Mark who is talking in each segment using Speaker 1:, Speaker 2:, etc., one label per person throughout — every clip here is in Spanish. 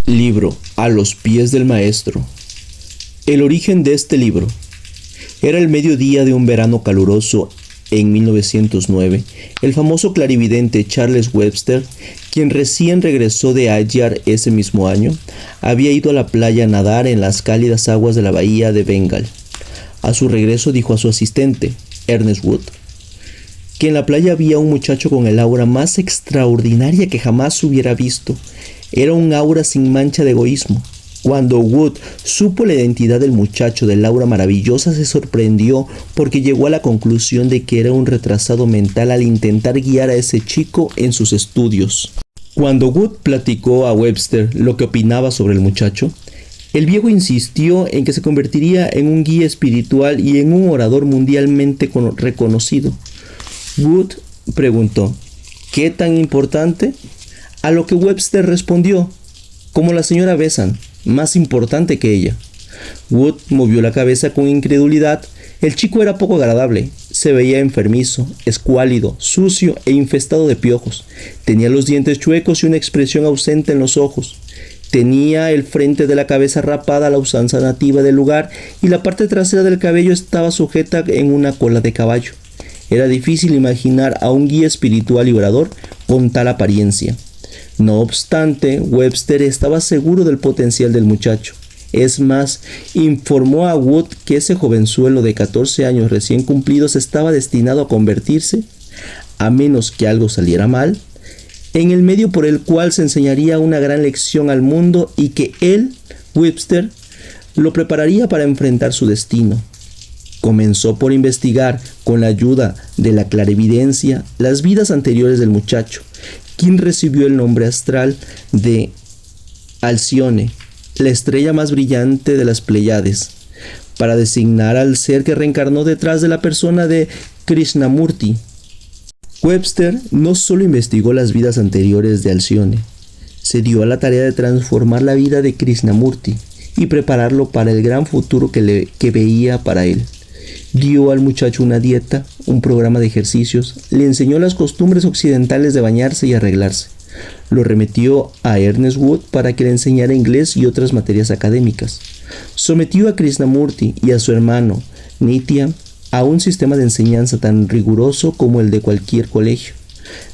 Speaker 1: Libro A los pies del maestro. El origen de este libro. Era el mediodía de un verano caluroso en 1909. El famoso clarividente Charles Webster, quien recién regresó de Adyar ese mismo año, había ido a la playa a nadar en las cálidas aguas de la bahía de Bengal. A su regreso dijo a su asistente, Ernest Wood, que en la playa había un muchacho con el aura más extraordinaria que jamás hubiera visto. Era un aura sin mancha de egoísmo. Cuando Wood supo la identidad del muchacho del aura maravillosa, se sorprendió porque llegó a la conclusión de que era un retrasado mental al intentar guiar a ese chico en sus estudios. Cuando Wood platicó a Webster lo que opinaba sobre el muchacho, el viejo insistió en que se convertiría en un guía espiritual y en un orador mundialmente reconocido. Wood preguntó, ¿qué tan importante? A lo que Webster respondió, como la señora Besant, más importante que ella. Wood movió la cabeza con incredulidad. El chico era poco agradable. Se veía enfermizo, escuálido, sucio e infestado de piojos. Tenía los dientes chuecos y una expresión ausente en los ojos. Tenía el frente de la cabeza rapada a la usanza nativa del lugar y la parte trasera del cabello estaba sujeta en una cola de caballo. Era difícil imaginar a un guía espiritual y orador con tal apariencia. No obstante, Webster estaba seguro del potencial del muchacho. Es más, informó a Wood que ese jovenzuelo de 14 años recién cumplidos estaba destinado a convertirse, a menos que algo saliera mal, en el medio por el cual se enseñaría una gran lección al mundo y que él, Webster, lo prepararía para enfrentar su destino. Comenzó por investigar, con la ayuda de la clarividencia, las vidas anteriores del muchacho, quien recibió el nombre astral de Alcione, la estrella más brillante de las Pléyades, para designar al ser que reencarnó detrás de la persona de Krishnamurti. Webster no solo investigó las vidas anteriores de Alcione, se dio a la tarea de transformar la vida de Krishnamurti y prepararlo para el gran futuro que veía para él. Dio al muchacho una dieta, un programa de ejercicios, le enseñó las costumbres occidentales de bañarse y arreglarse. Lo remitió a Ernest Wood para que le enseñara inglés y otras materias académicas. Sometió a Krishnamurti y a su hermano, Nitya, a un sistema de enseñanza tan riguroso como el de cualquier colegio.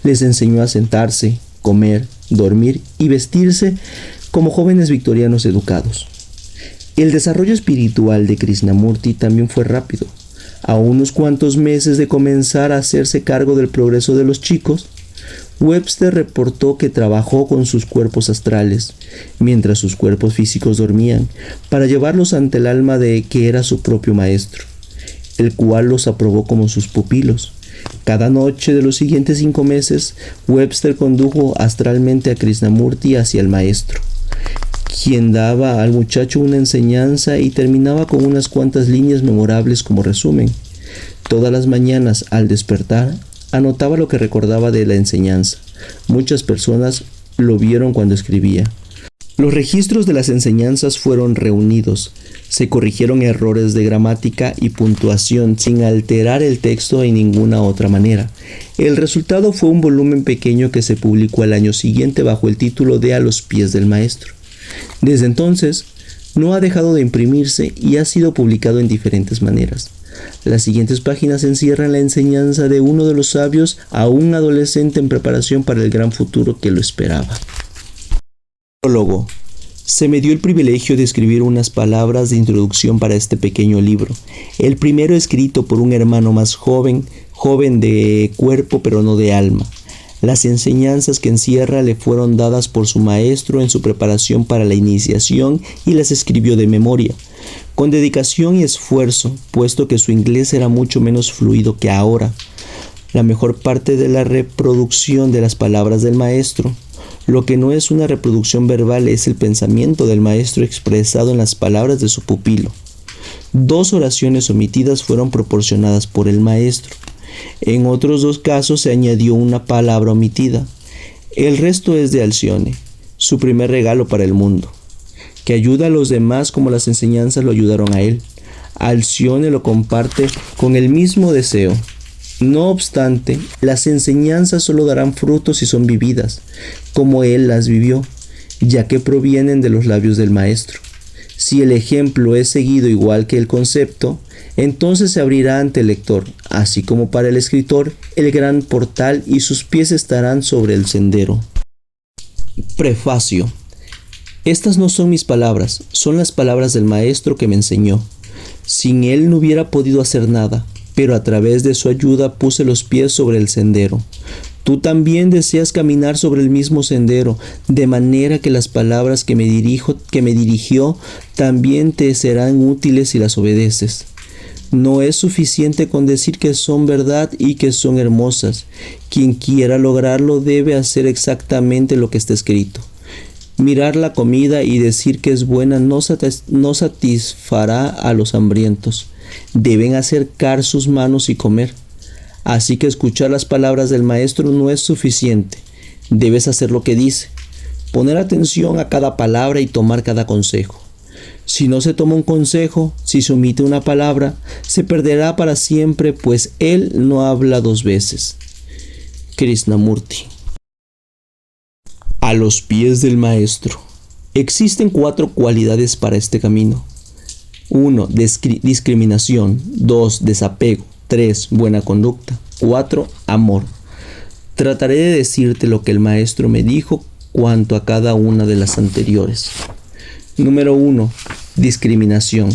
Speaker 1: Les enseñó a sentarse, comer, dormir y vestirse como jóvenes victorianos educados. El desarrollo espiritual de Krishnamurti también fue rápido. A unos cuantos meses de comenzar a hacerse cargo del progreso de los chicos, Webster reportó que trabajó con sus cuerpos astrales, mientras sus cuerpos físicos dormían, para llevarlos ante el alma de que era su propio maestro, el cual los aprobó como sus pupilos. Cada noche de los siguientes 5 meses, Webster condujo astralmente a Krishnamurti hacia el maestro, quien daba al muchacho una enseñanza y terminaba con unas cuantas líneas memorables como resumen. Todas las mañanas, al despertar, anotaba lo que recordaba de la enseñanza. Muchas personas lo vieron cuando escribía. Los registros de las enseñanzas fueron reunidos. Se corrigieron errores de gramática y puntuación sin alterar el texto en ninguna otra manera. El resultado fue un volumen pequeño que se publicó al año siguiente bajo el título de A los pies del maestro. Desde entonces, no ha dejado de imprimirse y ha sido publicado en diferentes maneras. Las siguientes páginas encierran la enseñanza de uno de los sabios a un adolescente en preparación para el gran futuro que lo esperaba. Prólogo. Se me dio el privilegio de escribir unas palabras de introducción para este pequeño libro, el primero escrito por un hermano más joven de cuerpo pero no de alma. Las enseñanzas que encierra le fueron dadas por su maestro en su preparación para la iniciación y las escribió de memoria, con dedicación y esfuerzo, puesto que su inglés era mucho menos fluido que ahora. La mejor parte de la reproducción de las palabras del maestro, lo que no es una reproducción verbal, es el pensamiento del maestro expresado en las palabras de su pupilo. 2 oraciones omitidas fueron proporcionadas por el maestro. En otros 2 casos se añadió una palabra omitida. El resto es de Alcione, su primer regalo para el mundo, que ayuda a los demás como las enseñanzas lo ayudaron a él. Alcione lo comparte con el mismo deseo. No obstante, las enseñanzas solo darán frutos si son vividas, como él las vivió. ya que provienen de los labios del Maestro. Si el ejemplo es seguido igual que el concepto, entonces se abrirá ante el lector, así como para el escritor, el gran portal y sus pies estarán sobre el sendero. Prefacio. Estas no son mis palabras, son las palabras del Maestro que me enseñó. Sin él no hubiera podido hacer nada, pero a través de su ayuda puse los pies sobre el sendero. Tú también deseas caminar sobre el mismo sendero, de manera que las palabras que me dirigió también te serán útiles si las obedeces. No es suficiente con decir que son verdad y que son hermosas. Quien quiera lograrlo debe hacer exactamente lo que está escrito. Mirar la comida y decir que es buena no satisfará a los hambrientos. Deben acercar sus manos y comer. Así que escuchar las palabras del Maestro no es suficiente. Debes hacer lo que dice. Poner atención a cada palabra y tomar cada consejo. Si no se toma un consejo, si se omite una palabra, se perderá para siempre, pues él no habla dos veces. Krishnamurti. A los pies del Maestro. Existen 4 cualidades para este camino. 1. Discriminación. 2. Desapego. 3. Buena conducta. 4. Amor. Trataré de decirte lo que el Maestro me dijo cuanto a cada una de las anteriores. Número 1. Discriminación.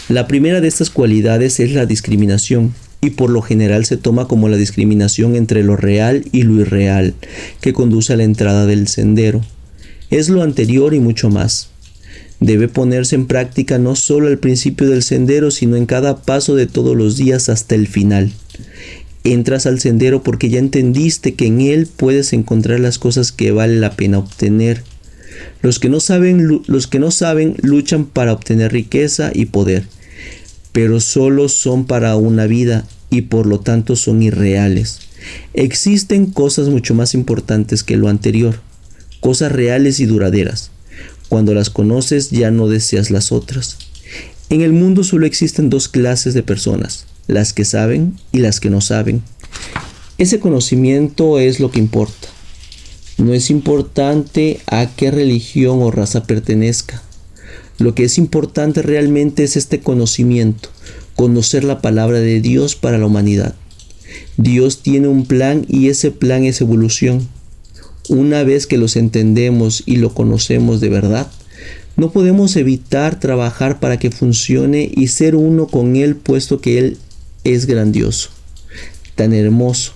Speaker 1: La primera de estas cualidades es la discriminación, y por lo general se toma como la discriminación entre lo real y lo irreal, que conduce a la entrada del sendero. Es lo anterior y mucho más. Debe ponerse en práctica no solo al principio del sendero, sino en cada paso de todos los días hasta el final. Entras al sendero porque ya entendiste que en él puedes encontrar las cosas que vale la pena obtener. Los que no saben luchan para obtener riqueza y poder, pero solo son para una vida y por lo tanto son irreales. Existen cosas mucho más importantes que lo anterior, cosas reales y duraderas. Cuando las conoces ya no deseas las otras. En el mundo solo existen 2 clases de personas, las que saben y las que no saben. Ese conocimiento es lo que importa. No es importante a qué religión o raza pertenezca. Lo que es importante realmente es este conocimiento, conocer la palabra de Dios para la humanidad. Dios tiene un plan y ese plan es evolución. Una vez que los entendemos y lo conocemos de verdad, no podemos evitar trabajar para que funcione y ser uno con Él, puesto que Él es grandioso, tan hermoso.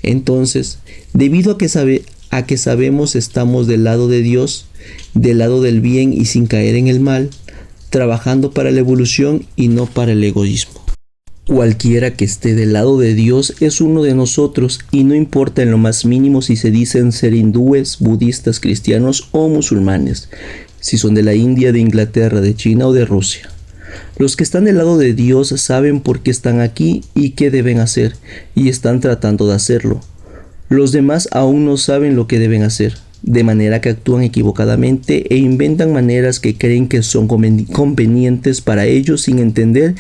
Speaker 1: Entonces, debido a que sabemos estamos del lado de Dios, del lado del bien y sin caer en el mal, trabajando para la evolución y no para el egoísmo. Cualquiera que esté del lado de Dios es uno de nosotros y no importa en lo más mínimo si se dicen ser hindúes, budistas, cristianos o musulmanes, si son de la India, de Inglaterra, de China o de Rusia. Los que están del lado de Dios saben por qué están aquí y qué deben hacer, y están tratando de hacerlo. Los demás aún no saben lo que deben hacer, de manera que actúan equivocadamente e inventan maneras que creen que son convenientes para ellos sin entender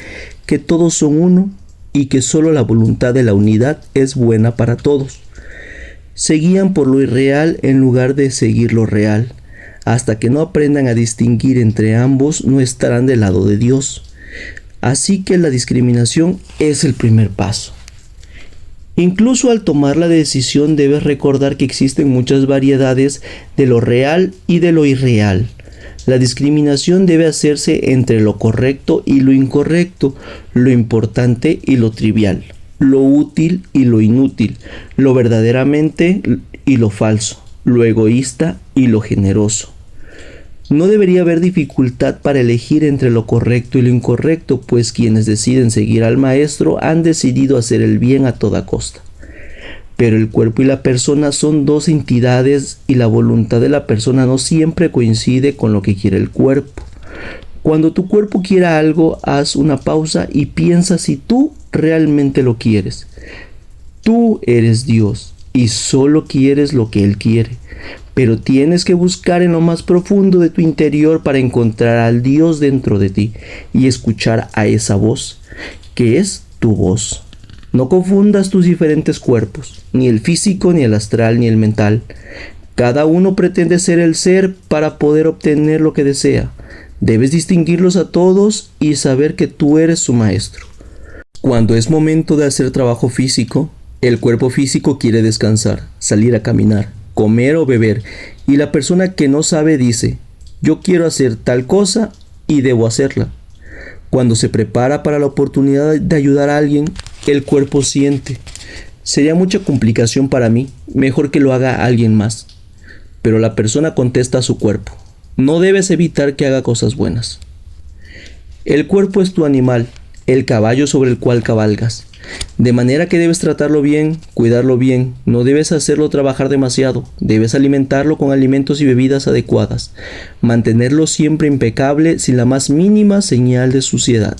Speaker 1: que todos son uno y que solo la voluntad de la unidad es buena para todos. Se guían por lo irreal en lugar de seguir lo real. Hasta que no aprendan a distinguir entre ambos, no estarán del lado de Dios. Así que la discriminación es el primer paso. Incluso al tomar la decisión debes recordar que existen muchas variedades de lo real y de lo irreal. La discriminación debe hacerse entre lo correcto y lo incorrecto, lo importante y lo trivial, lo útil y lo inútil, lo verdaderamente y lo falso, lo egoísta y lo generoso. No debería haber dificultad para elegir entre lo correcto y lo incorrecto, pues quienes deciden seguir al Maestro han decidido hacer el bien a toda costa. Pero el cuerpo y la persona son 2 entidades y la voluntad de la persona no siempre coincide con lo que quiere el cuerpo. Cuando tu cuerpo quiera algo, haz una pausa y piensa si tú realmente lo quieres. Tú eres Dios y solo quieres lo que Él quiere. Pero tienes que buscar en lo más profundo de tu interior para encontrar al Dios dentro de ti y escuchar a esa voz, que es tu voz. No confundas tus diferentes cuerpos, ni el físico, ni el astral, ni el mental. Cada uno pretende ser el ser para poder obtener lo que desea. Debes distinguirlos a todos y saber que tú eres su maestro. Cuando es momento de hacer trabajo físico, el cuerpo físico quiere descansar, salir a caminar, comer o beber, y la persona que no sabe dice: yo quiero hacer tal cosa y debo hacerla. Cuando se prepara para la oportunidad de ayudar a alguien, el cuerpo siente: sería mucha complicación para mí, mejor que lo haga alguien más. Pero la persona contesta a su cuerpo: no debes evitar que haga cosas buenas. El cuerpo es tu animal, el caballo sobre el cual cabalgas. De manera que debes tratarlo bien, cuidarlo bien, no debes hacerlo trabajar demasiado, debes alimentarlo con alimentos y bebidas adecuadas, mantenerlo siempre impecable sin la más mínima señal de suciedad.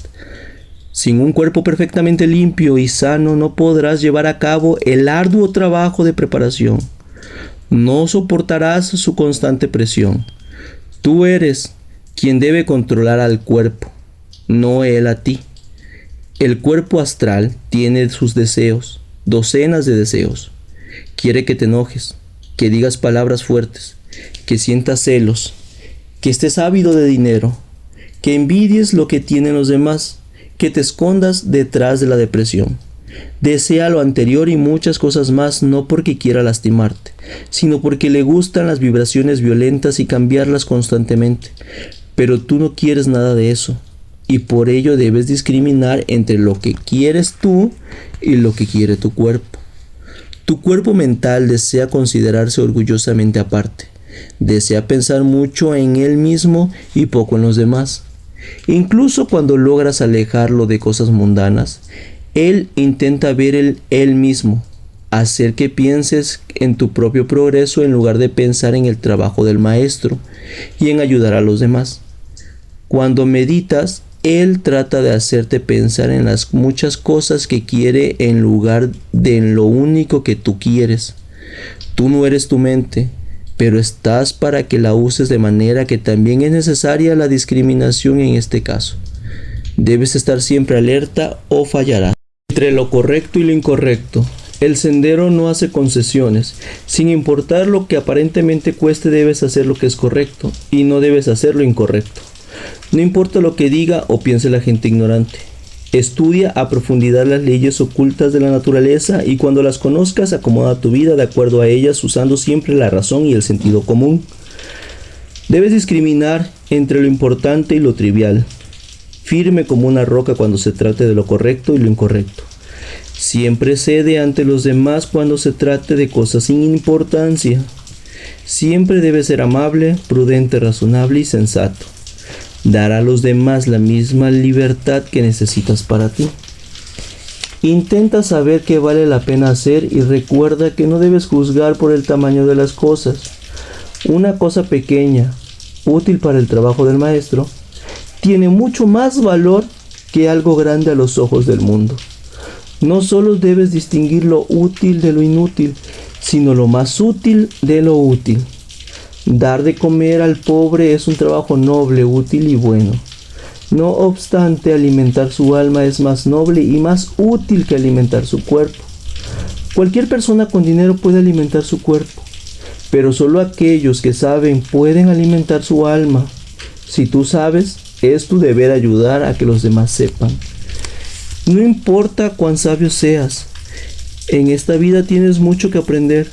Speaker 1: Sin un cuerpo perfectamente limpio y sano no podrás llevar a cabo el arduo trabajo de preparación. No soportarás su constante presión. Tú eres quien debe controlar al cuerpo, no él a ti. El cuerpo astral tiene sus deseos, docenas de deseos. Quiere que te enojes, que digas palabras fuertes, que sientas celos, que estés ávido de dinero, que envidies lo que tienen los demás, que te escondas detrás de la depresión. Desea lo anterior y muchas cosas más, no porque quiera lastimarte, sino porque le gustan las vibraciones violentas y cambiarlas constantemente. Pero tú no quieres nada de eso, y por ello debes discriminar entre lo que quieres tú y lo que quiere tu cuerpo. Tu cuerpo mental desea considerarse orgullosamente aparte, desea pensar mucho en él mismo y poco en los demás. Incluso cuando logras alejarlo de cosas mundanas, él intenta ver él mismo, hacer que pienses en tu propio progreso en lugar de pensar en el trabajo del maestro y en ayudar a los demás. Cuando meditas, él trata de hacerte pensar en las muchas cosas que quiere en lugar de en lo único que tú quieres. Tú no eres tu mente, pero estás para que la uses de manera que también es necesaria la discriminación en este caso. Debes estar siempre alerta o fallarás. Entre lo correcto y lo incorrecto, el sendero no hace concesiones. Sin importar lo que aparentemente cueste, debes hacer lo que es correcto y no debes hacer lo incorrecto. No importa lo que diga o piense la gente ignorante. Estudia a profundidad las leyes ocultas de la naturaleza y cuando las conozcas, acomoda tu vida de acuerdo a ellas usando siempre la razón y el sentido común. Debes discriminar entre lo importante y lo trivial. Firme como una roca cuando se trate de lo correcto y lo incorrecto. Siempre cede ante los demás cuando se trate de cosas sin importancia. Siempre debe ser amable, prudente, razonable y sensato. Dar a los demás la misma libertad que necesitas para ti. Intenta saber qué vale la pena hacer y recuerda que no debes juzgar por el tamaño de las cosas. Una cosa pequeña, útil para el trabajo del maestro, tiene mucho más valor que algo grande a los ojos del mundo. No solo debes distinguir lo útil de lo inútil, sino lo más útil de lo útil. Dar de comer al pobre es un trabajo noble, útil y bueno. No obstante, alimentar su alma es más noble y más útil que alimentar su cuerpo. Cualquier persona con dinero puede alimentar su cuerpo, pero solo aquellos que saben pueden alimentar su alma. Si tú sabes, es tu deber ayudar a que los demás sepan. No importa cuán sabio seas, en esta vida tienes mucho que aprender.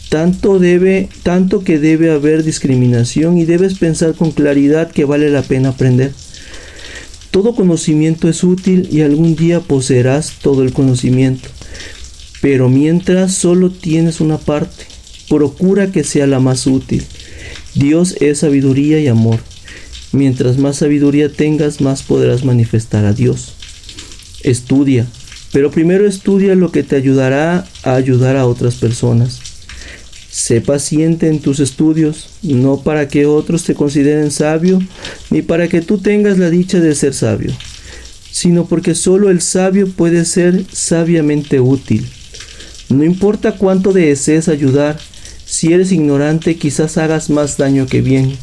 Speaker 1: Tanto que debe haber discriminación y debes pensar con claridad que vale la pena aprender. Todo conocimiento es útil y algún día poseerás todo el conocimiento. Pero mientras solo tienes una parte, procura que sea la más útil. Dios es sabiduría y amor. Mientras más sabiduría tengas, más podrás manifestar a Dios. Estudia, pero primero estudia lo que te ayudará a ayudar a otras personas. Sé paciente en tus estudios, no para que otros te consideren sabio, ni para que tú tengas la dicha de ser sabio, sino porque solo el sabio puede ser sabiamente útil. No importa cuánto desees ayudar, si eres ignorante quizás hagas más daño que bien.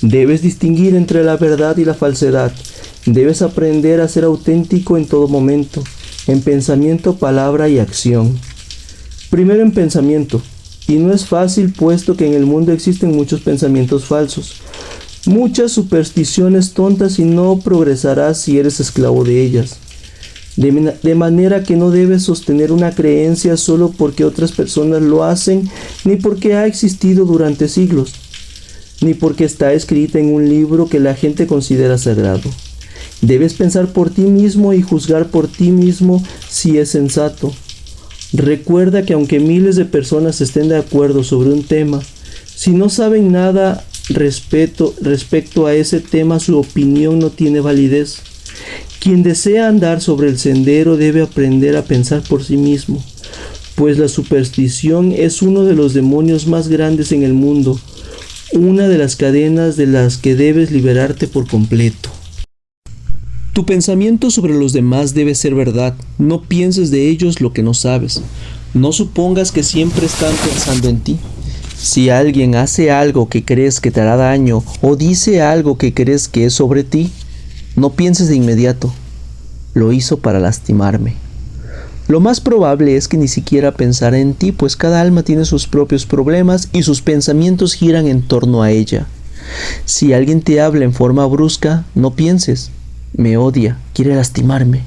Speaker 1: Debes distinguir entre la verdad y la falsedad. Debes aprender a ser auténtico en todo momento, en pensamiento, palabra y acción. Primero en pensamiento. Y no es fácil, puesto que en el mundo existen muchos pensamientos falsos, muchas supersticiones tontas, y no progresarás si eres esclavo de ellas. De manera que no debes sostener una creencia solo porque otras personas lo hacen, ni porque ha existido durante siglos, ni porque está escrita en un libro que la gente considera sagrado. Debes pensar por ti mismo y juzgar por ti mismo si es sensato. Recuerda que aunque miles de personas estén de acuerdo sobre un tema, si no saben nada respecto a ese tema, su opinión no tiene validez. Quien desea andar sobre el sendero debe aprender a pensar por sí mismo, pues la superstición es uno de los demonios más grandes en el mundo, una de las cadenas de las que debes liberarte por completo. Tu pensamiento sobre los demás debe ser verdad. No pienses de ellos lo que no sabes. No supongas que siempre están pensando en ti. Si alguien hace algo que crees que te hará daño o dice algo que crees que es sobre ti, no pienses de inmediato, lo hizo para lastimarme. Lo más probable es que ni siquiera pensara en ti, pues cada alma tiene sus propios problemas y sus pensamientos giran en torno a ella. Si alguien te habla en forma brusca, no pienses, me odia, quiere lastimarme.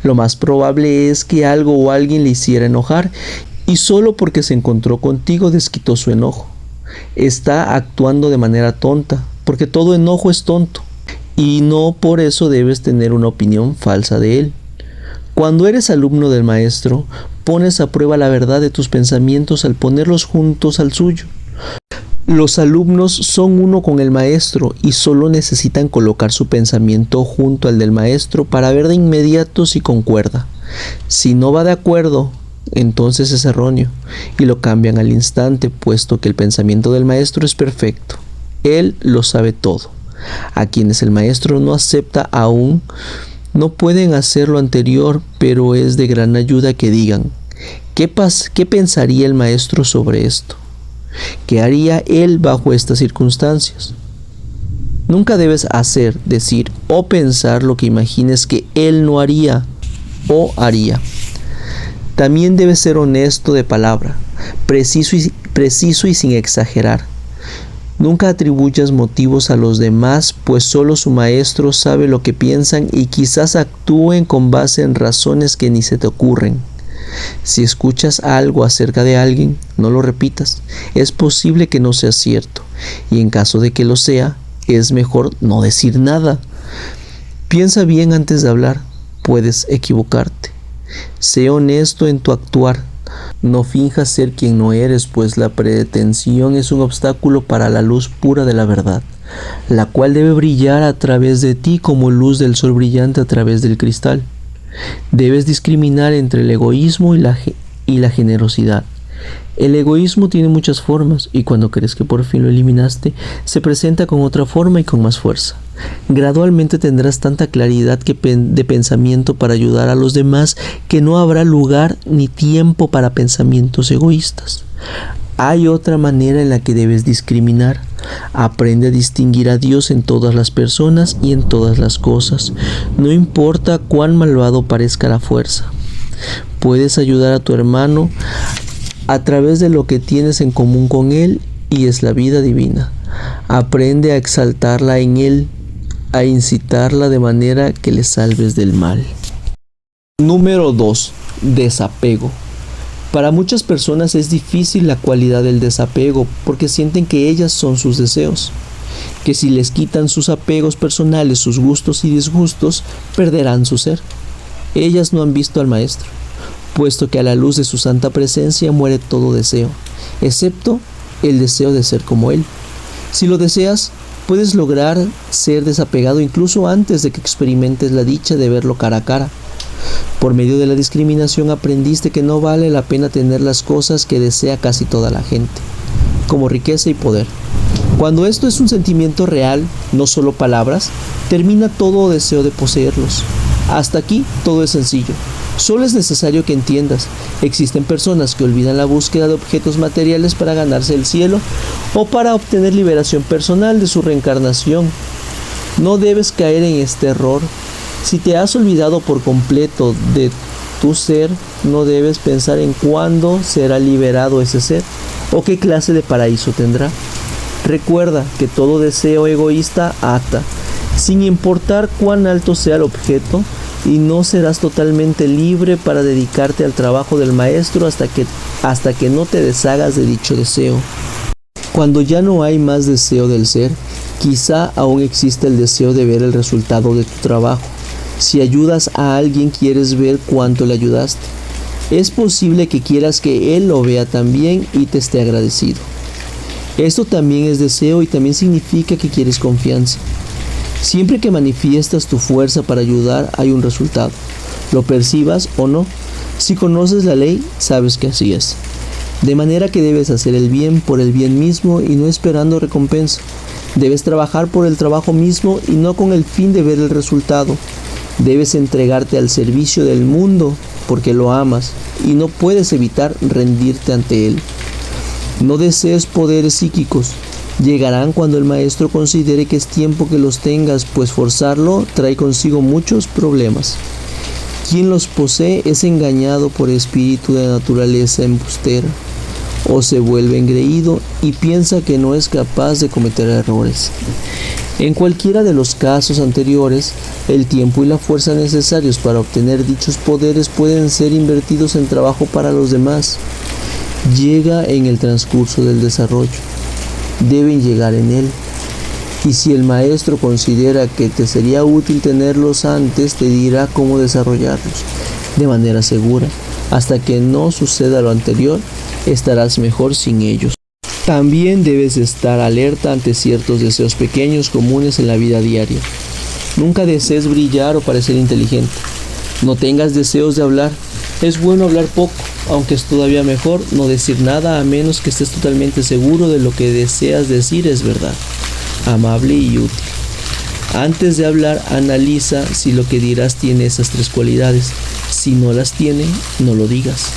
Speaker 1: Lo más probable es que algo o alguien le hiciera enojar y solo porque se encontró contigo desquitó su enojo. Está actuando de manera tonta, porque todo enojo es tonto. Y no por eso debes tener una opinión falsa de él. Cuando eres alumno del maestro, pones a prueba la verdad de tus pensamientos al ponerlos juntos al suyo. Los alumnos son uno con el maestro y solo necesitan colocar su pensamiento junto al del maestro para ver de inmediato si concuerda. Si no va de acuerdo, entonces es erróneo y lo cambian al instante, puesto que el pensamiento del maestro es perfecto. Él lo sabe todo. A quienes el maestro no acepta aún, no pueden hacer lo anterior, pero es de gran ayuda que digan, ¿qué pensaría el maestro sobre esto? ¿Qué haría él bajo estas circunstancias? Nunca debes hacer, decir o pensar lo que imagines que él no haría o haría. También debes ser honesto de palabra, preciso y sin exagerar. Nunca atribuyas motivos a los demás, pues solo su maestro sabe lo que piensan y quizás actúen con base en razones que ni se te ocurren. Si escuchas algo acerca de alguien, no lo repitas. Es posible que no sea cierto, y en caso de que lo sea, es mejor no decir nada. Piensa bien antes de hablar, puedes equivocarte. Sé honesto en tu actuar. No finjas ser quien no eres, pues la pretensión es un obstáculo para la luz pura de la verdad, la cual debe brillar a través de ti como luz del sol brillante a través del cristal. Debes discriminar entre el egoísmo y la generosidad. El egoísmo tiene muchas formas y cuando crees que por fin lo eliminaste, se presenta con otra forma y con más fuerza. Gradualmente tendrás tanta claridad de pensamiento para ayudar a los demás que no habrá lugar ni tiempo para pensamientos egoístas. Hay otra manera en la que debes discriminar. Aprende a distinguir a Dios en todas las personas y en todas las cosas. No importa cuán malvado parezca la fuerza. Puedes ayudar a tu hermano a través de lo que tienes en común con él y es la vida divina. Aprende a exaltarla en él, a incitarla de manera que le salves del mal. Número 2. Desapego. Para muchas personas es difícil la cualidad del desapego porque sienten que ellas son sus deseos, que si les quitan sus apegos personales, sus gustos y disgustos, perderán su ser. Ellas no han visto al Maestro, puesto que a la luz de su santa presencia muere todo deseo, excepto el deseo de ser como Él. Si lo deseas, puedes lograr ser desapegado incluso antes de que experimentes la dicha de verlo cara a cara. Por medio de la discriminación aprendiste que no vale la pena tener las cosas que desea casi toda la gente, como riqueza y poder. Cuando esto es un sentimiento real, no solo palabras, termina todo deseo de poseerlos. Hasta aquí todo es sencillo. Solo es necesario que entiendas, existen personas que olvidan la búsqueda de objetos materiales para ganarse el cielo o para obtener liberación personal de su reencarnación. No debes caer en este error. Si te has olvidado por completo de tu ser, no debes pensar en cuándo será liberado ese ser. ¿O qué clase de paraíso tendrá? Recuerda que todo deseo egoísta ata, sin importar cuán alto sea el objeto, y no serás totalmente libre para dedicarte al trabajo del maestro hasta que no te deshagas de dicho deseo. Cuando ya no hay más deseo del ser, quizá aún existe el deseo de ver el resultado de tu trabajo. Si ayudas a alguien, quieres ver cuánto le ayudaste. Es posible que quieras que él lo vea también y te esté agradecido. Esto también es deseo y también significa que quieres confianza. Siempre que manifiestas tu fuerza para ayudar, hay un resultado. Lo percibas o no. Si conoces la ley, sabes que así es. De manera que debes hacer el bien por el bien mismo y no esperando recompensa. Debes trabajar por el trabajo mismo y no con el fin de ver el resultado. Debes entregarte al servicio del mundo porque lo amas y no puedes evitar rendirte ante él. No desees poderes psíquicos. Llegarán cuando el maestro considere que es tiempo que los tengas, pues forzarlo trae consigo muchos problemas. Quien los posee es engañado por espíritu de naturaleza embustera, o se vuelve engreído y piensa que no es capaz de cometer errores. En cualquiera de los casos anteriores, el tiempo y la fuerza necesarios para obtener dichos poderes pueden ser invertidos en trabajo para los demás. Llega en el transcurso del desarrollo. Deben llegar en él. Y si el maestro considera que te sería útil tenerlos antes, te dirá cómo desarrollarlos de manera segura. Hasta que no suceda lo anterior, estarás mejor sin ellos. También debes estar alerta ante ciertos deseos pequeños comunes en la vida diaria. Nunca desees brillar o parecer inteligente. No tengas deseos de hablar. Es bueno hablar poco, aunque es todavía mejor no decir nada a menos que estés totalmente seguro de lo que deseas decir es verdad, amable y útil. Antes de hablar, analiza si lo que dirás tiene esas tres cualidades. Si no las tiene, no lo digas.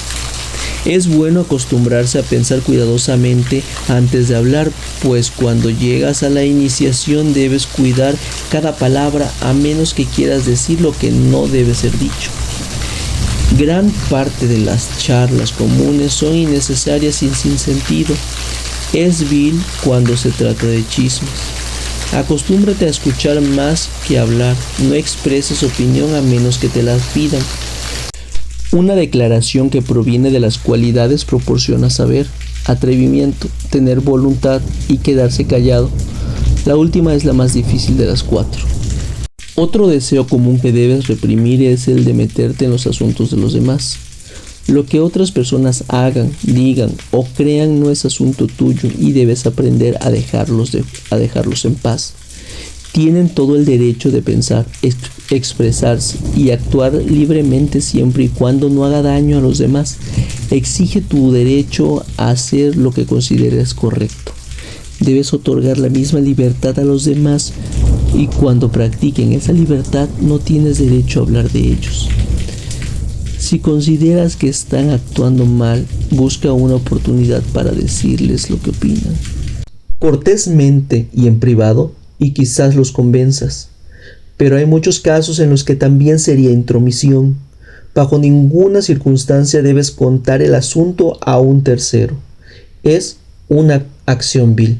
Speaker 1: Es bueno acostumbrarse a pensar cuidadosamente antes de hablar, pues cuando llegas a la iniciación debes cuidar cada palabra a menos que quieras decir lo que no debe ser dicho. Gran parte de las charlas comunes son innecesarias y sin sentido. Es vil cuando se trata de chismes. Acostúmbrate a escuchar más que hablar. No expreses opinión a menos que te la pidan. Una declaración que proviene de las cualidades proporciona saber, atrevimiento, tener voluntad y quedarse callado. La última es la más difícil de las cuatro. Otro deseo común que debes reprimir es el de meterte en los asuntos de los demás. Lo que otras personas hagan, digan o crean no es asunto tuyo y debes aprender a dejarlos en paz. Tienen todo el derecho de pensar, expresarse y actuar libremente siempre y cuando no haga daño a los demás. Exige tu derecho a hacer lo que consideres correcto. Debes otorgar la misma libertad a los demás y cuando practiquen esa libertad no tienes derecho a hablar de ellos. Si consideras que están actuando mal, busca una oportunidad para decirles lo que opinan. Cortésmente y en privado, y quizás los convenzas. Pero hay muchos casos en los que también sería intromisión. Bajo ninguna circunstancia debes contar el asunto a un tercero. Es una acción vil.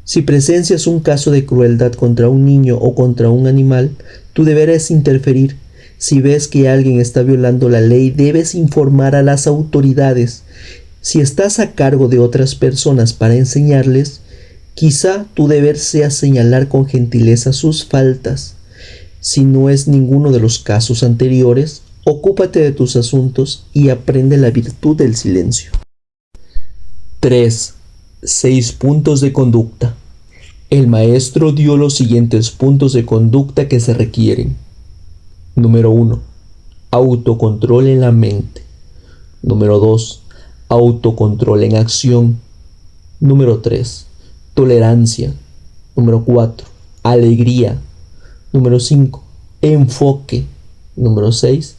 Speaker 1: Si presencias un caso de crueldad contra un niño o contra un animal, tu deber es interferir. Si ves que alguien está violando la ley, debes informar a las autoridades. Si estás a cargo de otras personas para enseñarles, quizá tu deber sea señalar con gentileza sus faltas. Si no es ninguno de los casos anteriores, ocúpate de tus asuntos y aprende la virtud del silencio. 3. 6 puntos de conducta. El maestro dio los siguientes puntos de conducta que se requieren. Número 1. Autocontrol en la mente. Número 2. Autocontrol en acción. Número 3. Tolerancia. Número 4. Alegría. Número 5. Enfoque. Número 6.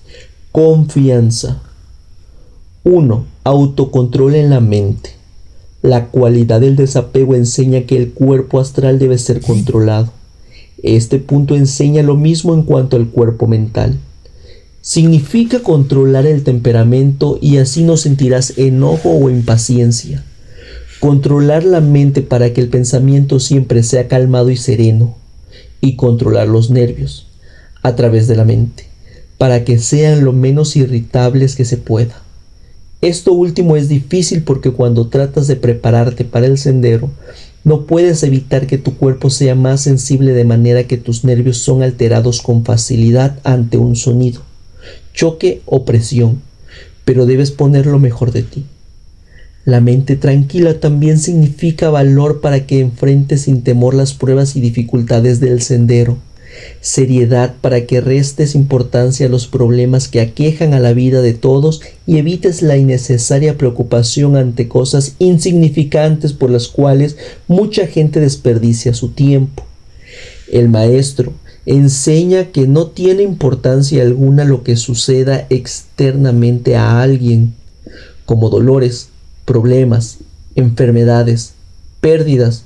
Speaker 1: Confianza. 1. Autocontrol en la mente. La cualidad del desapego enseña que el cuerpo astral debe ser controlado. Este punto enseña lo mismo en cuanto al cuerpo mental. Significa controlar el temperamento y así no sentirás enojo o impaciencia. Controlar la mente para que el pensamiento siempre sea calmado y sereno, y controlar los nervios a través de la mente para que sean lo menos irritables que se pueda. Esto último es difícil porque cuando tratas de prepararte para el sendero, no puedes evitar que tu cuerpo sea más sensible, de manera que tus nervios son alterados con facilidad ante un sonido, choque o presión, pero debes poner lo mejor de ti. La mente tranquila también significa valor para que enfrentes sin temor las pruebas y dificultades del sendero. Seriedad para que restes importancia a los problemas que aquejan a la vida de todos y evites la innecesaria preocupación ante cosas insignificantes por las cuales mucha gente desperdicia su tiempo. El maestro enseña que no tiene importancia alguna lo que suceda externamente a alguien, como dolores, problemas, enfermedades, pérdidas.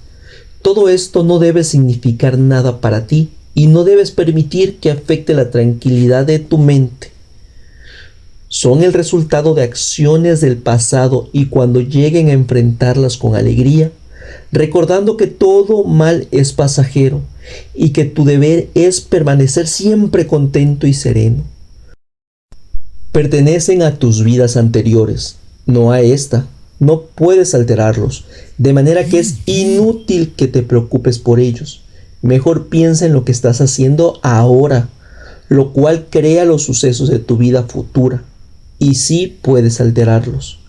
Speaker 1: Todo esto no debe significar nada para ti y no debes permitir que afecte la tranquilidad de tu mente. Son el resultado de acciones del pasado y cuando lleguen a enfrentarlas con alegría, recordando que todo mal es pasajero y que tu deber es permanecer siempre contento y sereno. Pertenecen a tus vidas anteriores, no a esta. No puedes alterarlos, de manera que es inútil que te preocupes por ellos. Mejor piensa en lo que estás haciendo ahora, lo cual crea los sucesos de tu vida futura, y sí puedes alterarlos.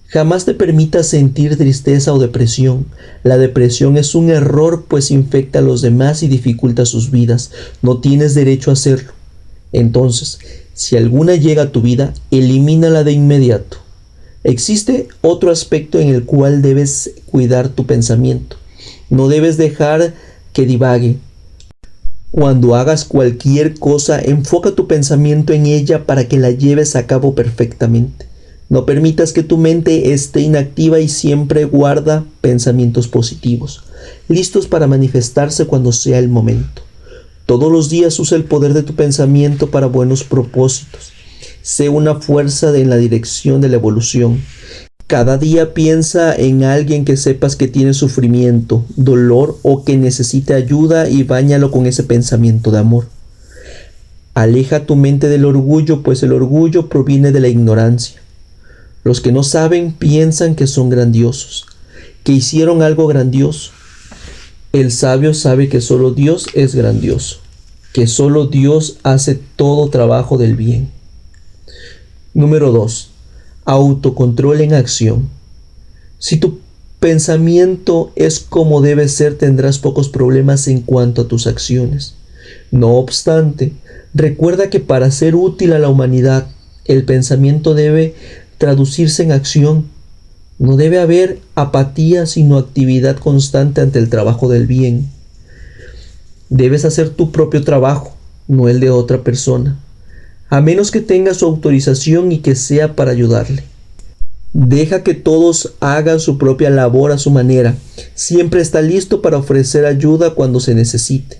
Speaker 1: Jamás te permitas sentir tristeza o depresión. La depresión es un error, pues infecta a los demás y dificulta sus vidas. No tienes derecho a hacerlo. Entonces, si alguna llega a tu vida, elimínala de inmediato. Existe otro aspecto en el cual debes cuidar tu pensamiento. No debes dejar que divague. Cuando hagas cualquier cosa, enfoca tu pensamiento en ella para que la lleves a cabo perfectamente. No permitas que tu mente esté inactiva y siempre guarda pensamientos positivos, listos para manifestarse cuando sea el momento. Todos los días usa el poder de tu pensamiento para buenos propósitos. Sé una fuerza en la dirección de la evolución. Cada día piensa en alguien que sepas que tiene sufrimiento, dolor o que necesite ayuda y báñalo con ese pensamiento de amor. Aleja tu mente del orgullo, pues el orgullo proviene de la ignorancia. Los que no saben piensan que son grandiosos, que hicieron algo grandioso. El sabio sabe que solo Dios es grandioso, que solo Dios hace todo trabajo del bien. Número 2. Autocontrol en acción. Si tu pensamiento es como debe ser, tendrás pocos problemas en cuanto a tus acciones. No obstante, recuerda que para ser útil a la humanidad, el pensamiento debe traducirse en acción. No debe haber apatía, sino actividad constante ante el trabajo del bien. Debes hacer tu propio trabajo, no el de otra persona, a menos que tenga su autorización y que sea para ayudarle. Deja que todos hagan su propia labor a su manera. Siempre está listo para ofrecer ayuda cuando se necesite,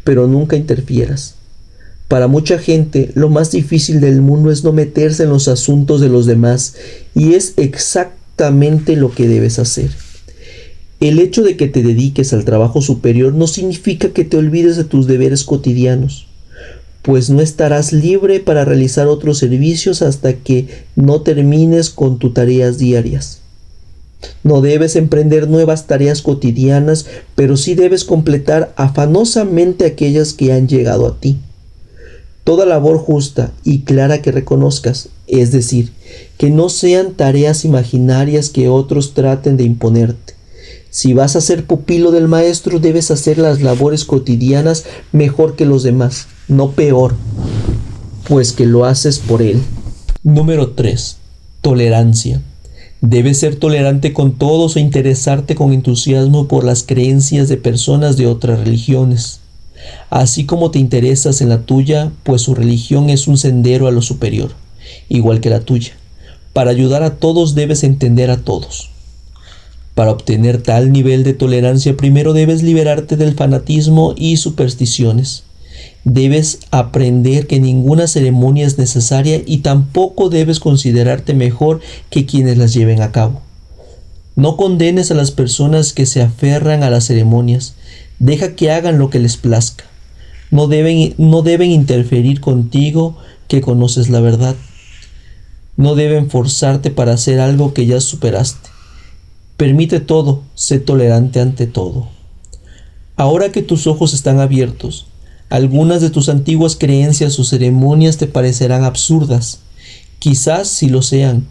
Speaker 1: pero nunca interfieras. Para mucha gente, lo más difícil del mundo es no meterse en los asuntos de los demás, y es exactamente lo que debes hacer. El hecho de que te dediques al trabajo superior no significa que te olvides de tus deberes cotidianos, pues no estarás libre para realizar otros servicios hasta que no termines con tus tareas diarias. No debes emprender nuevas tareas cotidianas, pero sí debes completar afanosamente aquellas que han llegado a ti. Toda labor justa y clara que reconozcas, es decir, que no sean tareas imaginarias que otros traten de imponerte. Si vas a ser pupilo del maestro, debes hacer las labores cotidianas mejor que los demás, no peor, pues que lo haces por él. Número 3. Tolerancia. Debes ser tolerante con todos e interesarte con entusiasmo por las creencias de personas de otras religiones, así como te interesas en la tuya, pues su religión es un sendero a lo superior, igual que la tuya. Para ayudar a todos debes entender a todos. Para obtener tal nivel de tolerancia, primero debes liberarte del fanatismo y supersticiones. Debes aprender que ninguna ceremonia es necesaria y tampoco debes considerarte mejor que quienes las lleven a cabo. No condenes a las personas que se aferran a las ceremonias. Deja que hagan lo que les plazca. No deben interferir contigo que conoces la verdad. No deben forzarte para hacer algo que ya superaste. Permite todo, sé tolerante ante todo. Ahora que tus ojos están abiertos, algunas de tus antiguas creencias o ceremonias te parecerán absurdas. Quizás sí lo sean.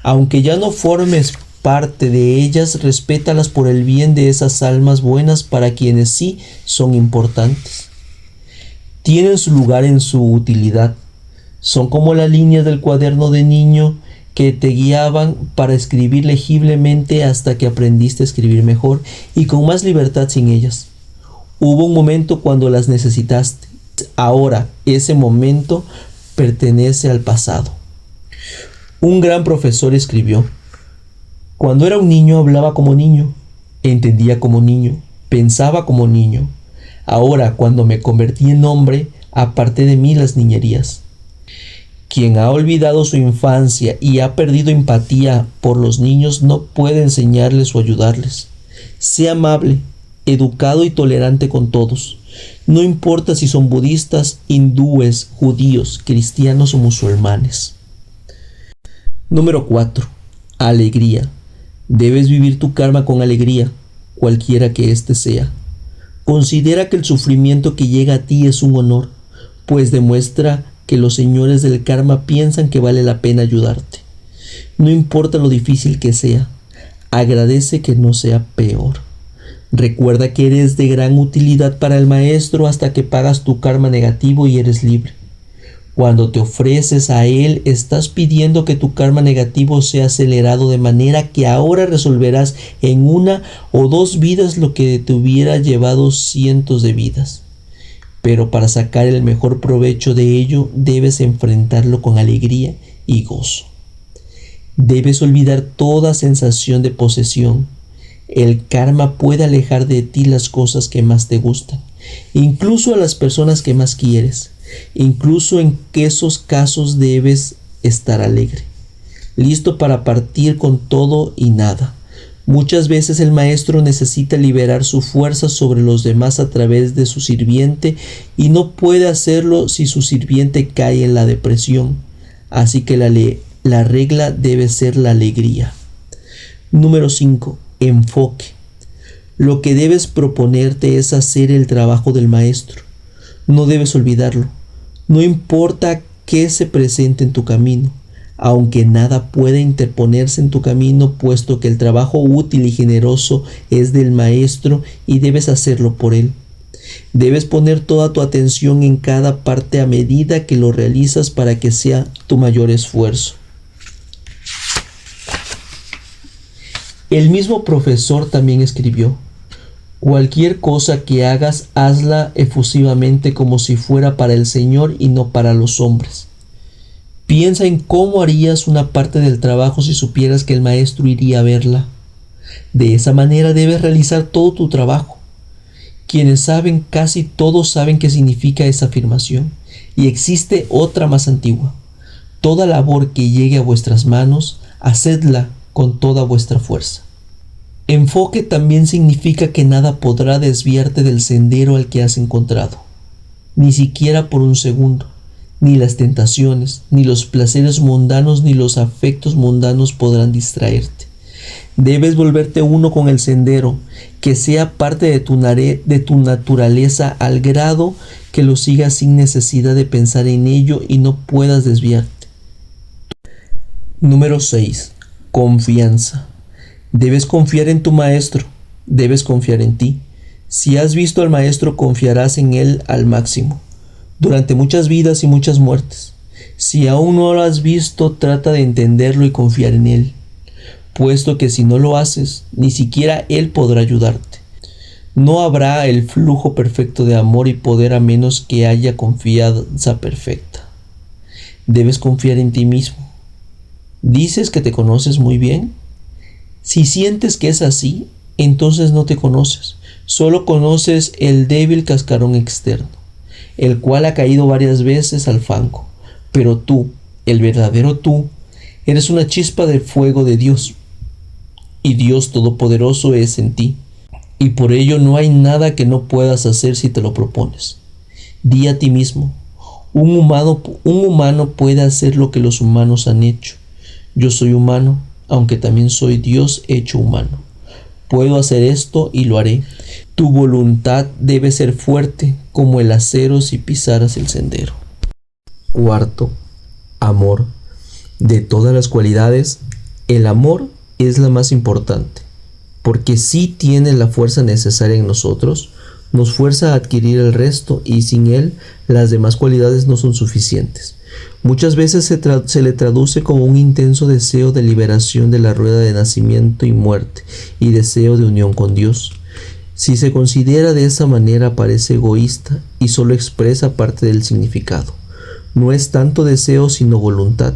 Speaker 1: Aunque ya no formes parte de ellas, respétalas por el bien de esas almas buenas para quienes sí son importantes. Tienen su lugar en su utilidad. Son como las líneas del cuaderno de niño que te guiaban para escribir legiblemente hasta que aprendiste a escribir mejor y con más libertad sin ellas. Hubo un momento cuando las necesitaste. Ahora ese momento pertenece al pasado. Un gran profesor escribió: cuando era un niño hablaba como niño, entendía como niño, pensaba como niño. Ahora, cuando me convertí en hombre, aparté de mí las niñerías. Quien ha olvidado su infancia y ha perdido empatía por los niños no puede enseñarles o ayudarles. Sé amable, educado y tolerante con todos. No importa si son budistas, hindúes, judíos, cristianos o musulmanes. Número 4. Alegría. Debes vivir tu karma con alegría, cualquiera que éste sea. Considera que el sufrimiento que llega a ti es un honor, pues demuestra que los señores del karma piensan que vale la pena ayudarte. No importa lo difícil que sea, agradece que no sea peor. Recuerda que eres de gran utilidad para el maestro hasta que pagas tu karma negativo y eres libre. Cuando te ofreces a él, estás pidiendo que tu karma negativo sea acelerado de manera que ahora resolverás en 1 o 2 vidas lo que te hubiera llevado cientos de vidas. Pero para sacar el mejor provecho de ello, debes enfrentarlo con alegría y gozo. Debes olvidar toda sensación de posesión. El karma puede alejar de ti las cosas que más te gustan, incluso a las personas que más quieres. Incluso en esos casos debes estar alegre, listo para partir con todo y nada. Muchas veces el maestro necesita liberar su fuerza sobre los demás a través de su sirviente y no puede hacerlo si su sirviente cae en la depresión. Así que la regla debe ser la alegría. Número 5. Enfoque. Lo que debes proponerte es hacer el trabajo del maestro. No debes olvidarlo. No importa qué se presente en tu camino, aunque nada pueda interponerse en tu camino, puesto que el trabajo útil y generoso es del maestro y debes hacerlo por él. Debes poner toda tu atención en cada parte a medida que lo realizas para que sea tu mayor esfuerzo. El mismo profesor también escribió: cualquier cosa que hagas, hazla efusivamente como si fuera para el Señor y no para los hombres. Piensa en cómo harías una parte del trabajo si supieras que el maestro iría a verla. De esa manera debes realizar todo tu trabajo. Quienes saben, casi todos saben qué significa esa afirmación, y existe otra más antigua: toda labor que llegue a vuestras manos, hacedla con toda vuestra fuerza. Enfoque también significa que nada podrá desviarte del sendero al que has encontrado, ni siquiera por un segundo. Ni las tentaciones, ni los placeres mundanos, ni los afectos mundanos podrán distraerte. Debes volverte uno con el sendero, que sea parte de tu naturaleza al grado que lo sigas sin necesidad de pensar en ello y no puedas desviarte. Número 6. Confianza. Debes confiar en tu maestro, debes confiar en ti. Si has visto al maestro, confiarás en él al máximo, durante muchas vidas y muchas muertes. Si aún no lo has visto, trata de entenderlo y confiar en él, puesto que si no lo haces, ni siquiera él podrá ayudarte. No habrá el flujo perfecto de amor y poder a menos que haya confianza perfecta. Debes confiar en ti mismo. ¿Dices que te conoces muy bien? Si sientes que es así, entonces no te conoces. Solo conoces el débil cascarón externo, el cual ha caído varias veces al fango. Pero tú, el verdadero tú, eres una chispa de fuego de Dios. y Dios Todopoderoso es en ti, y por ello no hay nada que no puedas hacer si te lo propones. Di a ti mismo: un humano puede hacer lo que los humanos han hecho. Yo soy humano, aunque también soy Dios hecho humano. Puedo hacer esto y lo haré. Tu voluntad debe ser fuerte como el acero si pisaras el sendero. Cuarto, amor. De todas las cualidades, el amor es la más importante, porque sí tiene la fuerza necesaria en nosotros, nos fuerza a adquirir el resto y sin él las demás cualidades no son suficientes. Muchas veces se le traduce como un intenso deseo de liberación de la rueda de nacimiento y muerte y deseo de unión con Dios. Si se considera de esa manera parece egoísta y solo expresa parte del significado. No es tanto deseo sino voluntad,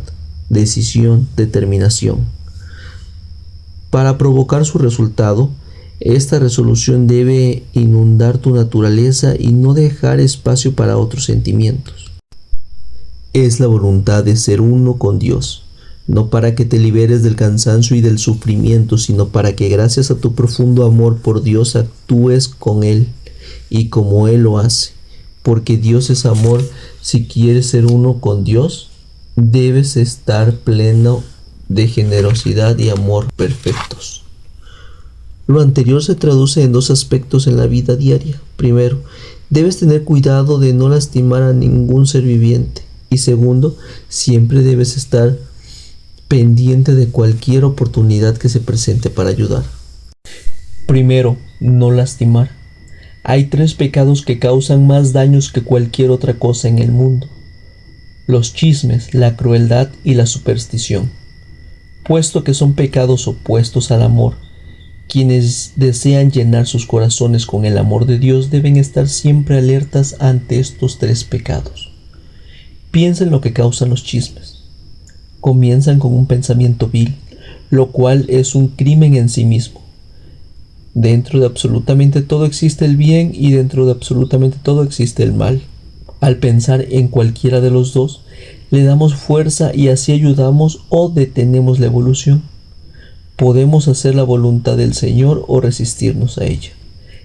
Speaker 1: decisión, determinación. Para provocar su resultado, esta resolución debe inundar tu naturaleza y no dejar espacio para otros sentimientos. Es la voluntad de ser uno con Dios, no para que te liberes del cansancio y del sufrimiento, sino para que gracias a tu profundo amor por Dios actúes con Él y como Él lo hace. Porque Dios es amor. Si quieres ser uno con Dios, debes estar pleno de generosidad y amor perfectos. Lo anterior se traduce en dos aspectos en la vida diaria. Primero, debes tener cuidado de no lastimar a ningún ser viviente. Y segundo, siempre debes estar pendiente de cualquier oportunidad que se presente para ayudar. Primero, no lastimar. Hay 3 pecados que causan más daños que cualquier otra cosa en el mundo: los chismes, la crueldad y la superstición. Puesto que son pecados opuestos al amor, quienes desean llenar sus corazones con el amor de Dios deben estar siempre alertas ante estos 3 pecados. Piensa en lo que causan los chismes. Comienzan con un pensamiento vil, lo cual es un crimen en sí mismo. Dentro de absolutamente todo existe el bien y dentro de absolutamente todo existe el mal. Al pensar en cualquiera de los dos, le damos fuerza y así ayudamos o detenemos la evolución. Podemos hacer la voluntad del Señor o resistirnos a ella.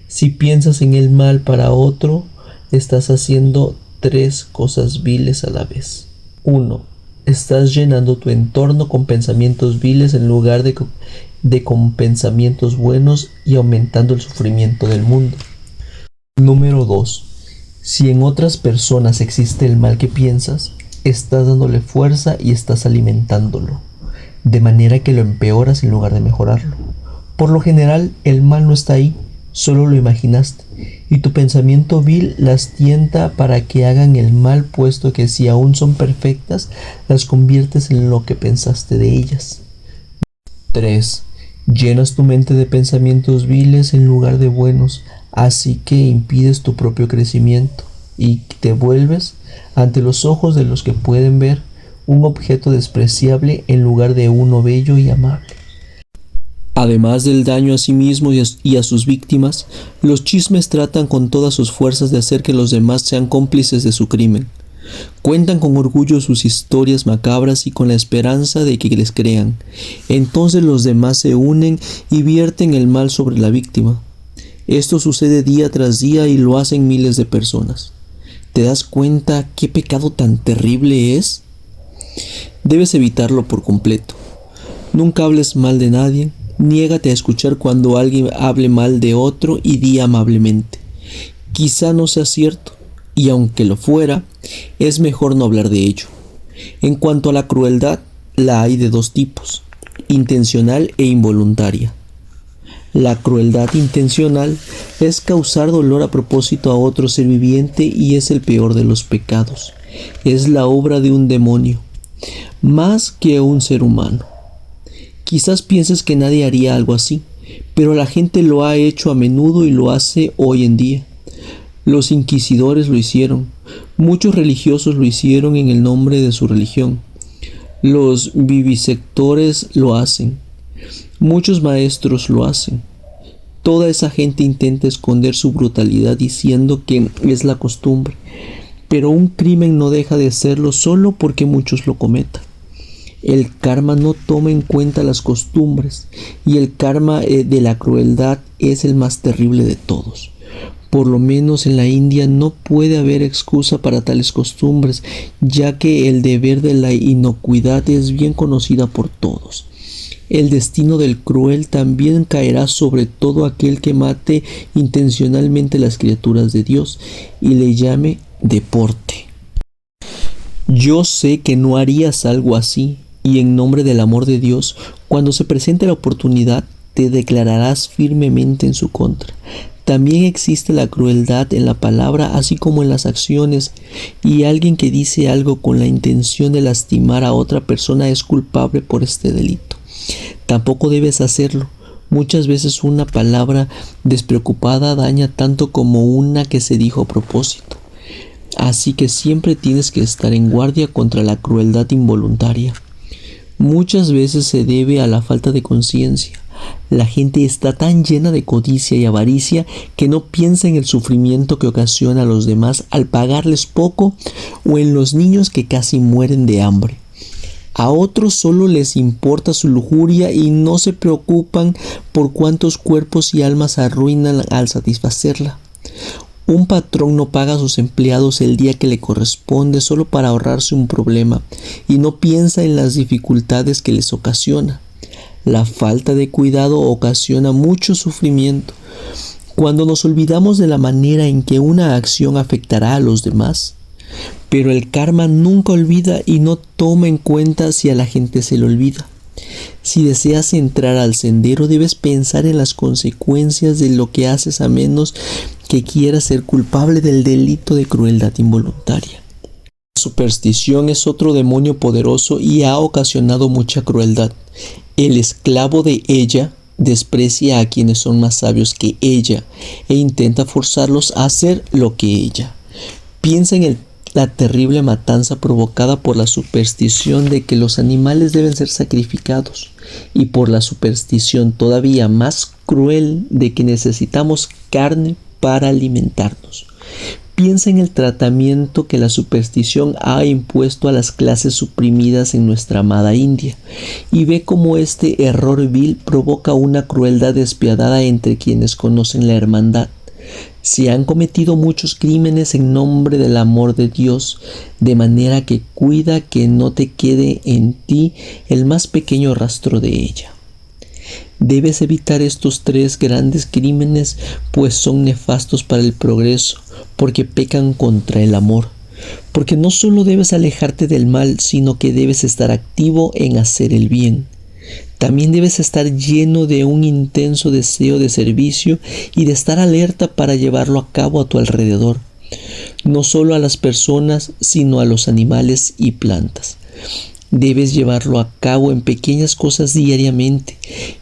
Speaker 1: Si piensas en el mal para otro, estás haciendo 3 cosas viles a la vez. 1. Estás llenando tu entorno con pensamientos viles en lugar de con pensamientos buenos y aumentando el sufrimiento del mundo. Número 2. Si en otras personas existe el mal que piensas, estás dándole fuerza y estás alimentándolo, de manera que lo empeoras en lugar de mejorarlo. Por lo general, el mal no está ahí, solo lo imaginaste, y tu pensamiento vil las tienta para que hagan el mal, puesto que si aún son perfectas, las conviertes en lo que pensaste de ellas. 3. Llenas tu mente de pensamientos viles en lugar de buenos, así que impides tu propio crecimiento y te vuelves, ante los ojos de los que pueden ver, un objeto despreciable en lugar de uno bello y amable. Además del daño a sí mismo y a sus víctimas, los chismes tratan con todas sus fuerzas de hacer que los demás sean cómplices de su crimen. Cuentan con orgullo sus historias macabras y con la esperanza de que les crean. Entonces los demás se unen y vierten el mal sobre la víctima. Esto sucede día tras día y lo hacen miles de personas. ¿Te das cuenta qué pecado tan terrible es? Debes evitarlo por completo. Nunca hables mal de nadie. Niégate a escuchar cuando alguien hable mal de otro y di amablemente: quizá no sea cierto, y aunque lo fuera, es mejor no hablar de ello. En cuanto a la crueldad, la hay de 2 tipos: intencional e involuntaria. La crueldad intencional es causar dolor a propósito a otro ser viviente y es el peor de los pecados. Es la obra de un demonio, más que un ser humano. Quizás pienses que nadie haría algo así, pero la gente lo ha hecho a menudo y lo hace hoy en día. Los inquisidores lo hicieron, muchos religiosos lo hicieron en el nombre de su religión. Los vivisectores lo hacen, muchos maestros lo hacen. Toda esa gente intenta esconder su brutalidad diciendo que es la costumbre, pero un crimen no deja de serlo solo porque muchos lo cometan. El karma no toma en cuenta las costumbres, y el karma de la crueldad es el más terrible de todos. Por lo menos en la India no puede haber excusa para tales costumbres, ya que el deber de la inocuidad es bien conocida por todos. El destino del cruel también caerá sobre todo aquel que mate intencionalmente las criaturas de Dios y le llame deporte. Yo sé que no harías algo así, y en nombre del amor de Dios, cuando se presente la oportunidad, te declararás firmemente en su contra. También existe la crueldad en la palabra, así como en las acciones, y alguien que dice algo con la intención de lastimar a otra persona es culpable por este delito. Tampoco debes hacerlo. Muchas veces una palabra despreocupada daña tanto como una que se dijo a propósito. Así que siempre tienes que estar en guardia contra la crueldad involuntaria. Muchas veces se debe a la falta de conciencia. La gente está tan llena de codicia y avaricia que no piensa en el sufrimiento que ocasiona a los demás al pagarles poco, o en los niños que casi mueren de hambre. A otros solo les importa su lujuria y no se preocupan por cuántos cuerpos y almas arruinan al satisfacerla. Un patrón no paga a sus empleados el día que le corresponde solo para ahorrarse un problema, y no piensa en las dificultades que les ocasiona. La falta de cuidado ocasiona mucho sufrimiento. Cuando nos olvidamos de la manera en que una acción afectará a los demás, pero el karma nunca olvida y no toma en cuenta si a la gente se le olvida. Si deseas entrar al sendero, debes pensar en las consecuencias de lo que haces, a menos que quieras ser culpable del delito de crueldad involuntaria. La superstición es otro demonio poderoso y ha ocasionado mucha crueldad. El esclavo de ella desprecia a quienes son más sabios que ella e intenta forzarlos a hacer lo que ella. Piensa en la terrible matanza provocada por la superstición de que los animales deben ser sacrificados, y por la superstición todavía más cruel de que necesitamos carne para alimentarnos. Piensa en el tratamiento que la superstición ha impuesto a las clases suprimidas en nuestra amada India, y ve cómo este error vil provoca una crueldad despiadada entre quienes conocen la hermandad. Se han cometido muchos crímenes en nombre del amor de Dios, de manera que cuida que no te quede en ti el más pequeño rastro de ella. Debes evitar estos 3 grandes crímenes, pues son nefastos para el progreso, porque pecan contra el amor. Porque no solo debes alejarte del mal, sino que debes estar activo en hacer el bien. También debes estar lleno de un intenso deseo de servicio y de estar alerta para llevarlo a cabo a tu alrededor, no solo a las personas, sino a los animales y plantas. Debes llevarlo a cabo en pequeñas cosas diariamente,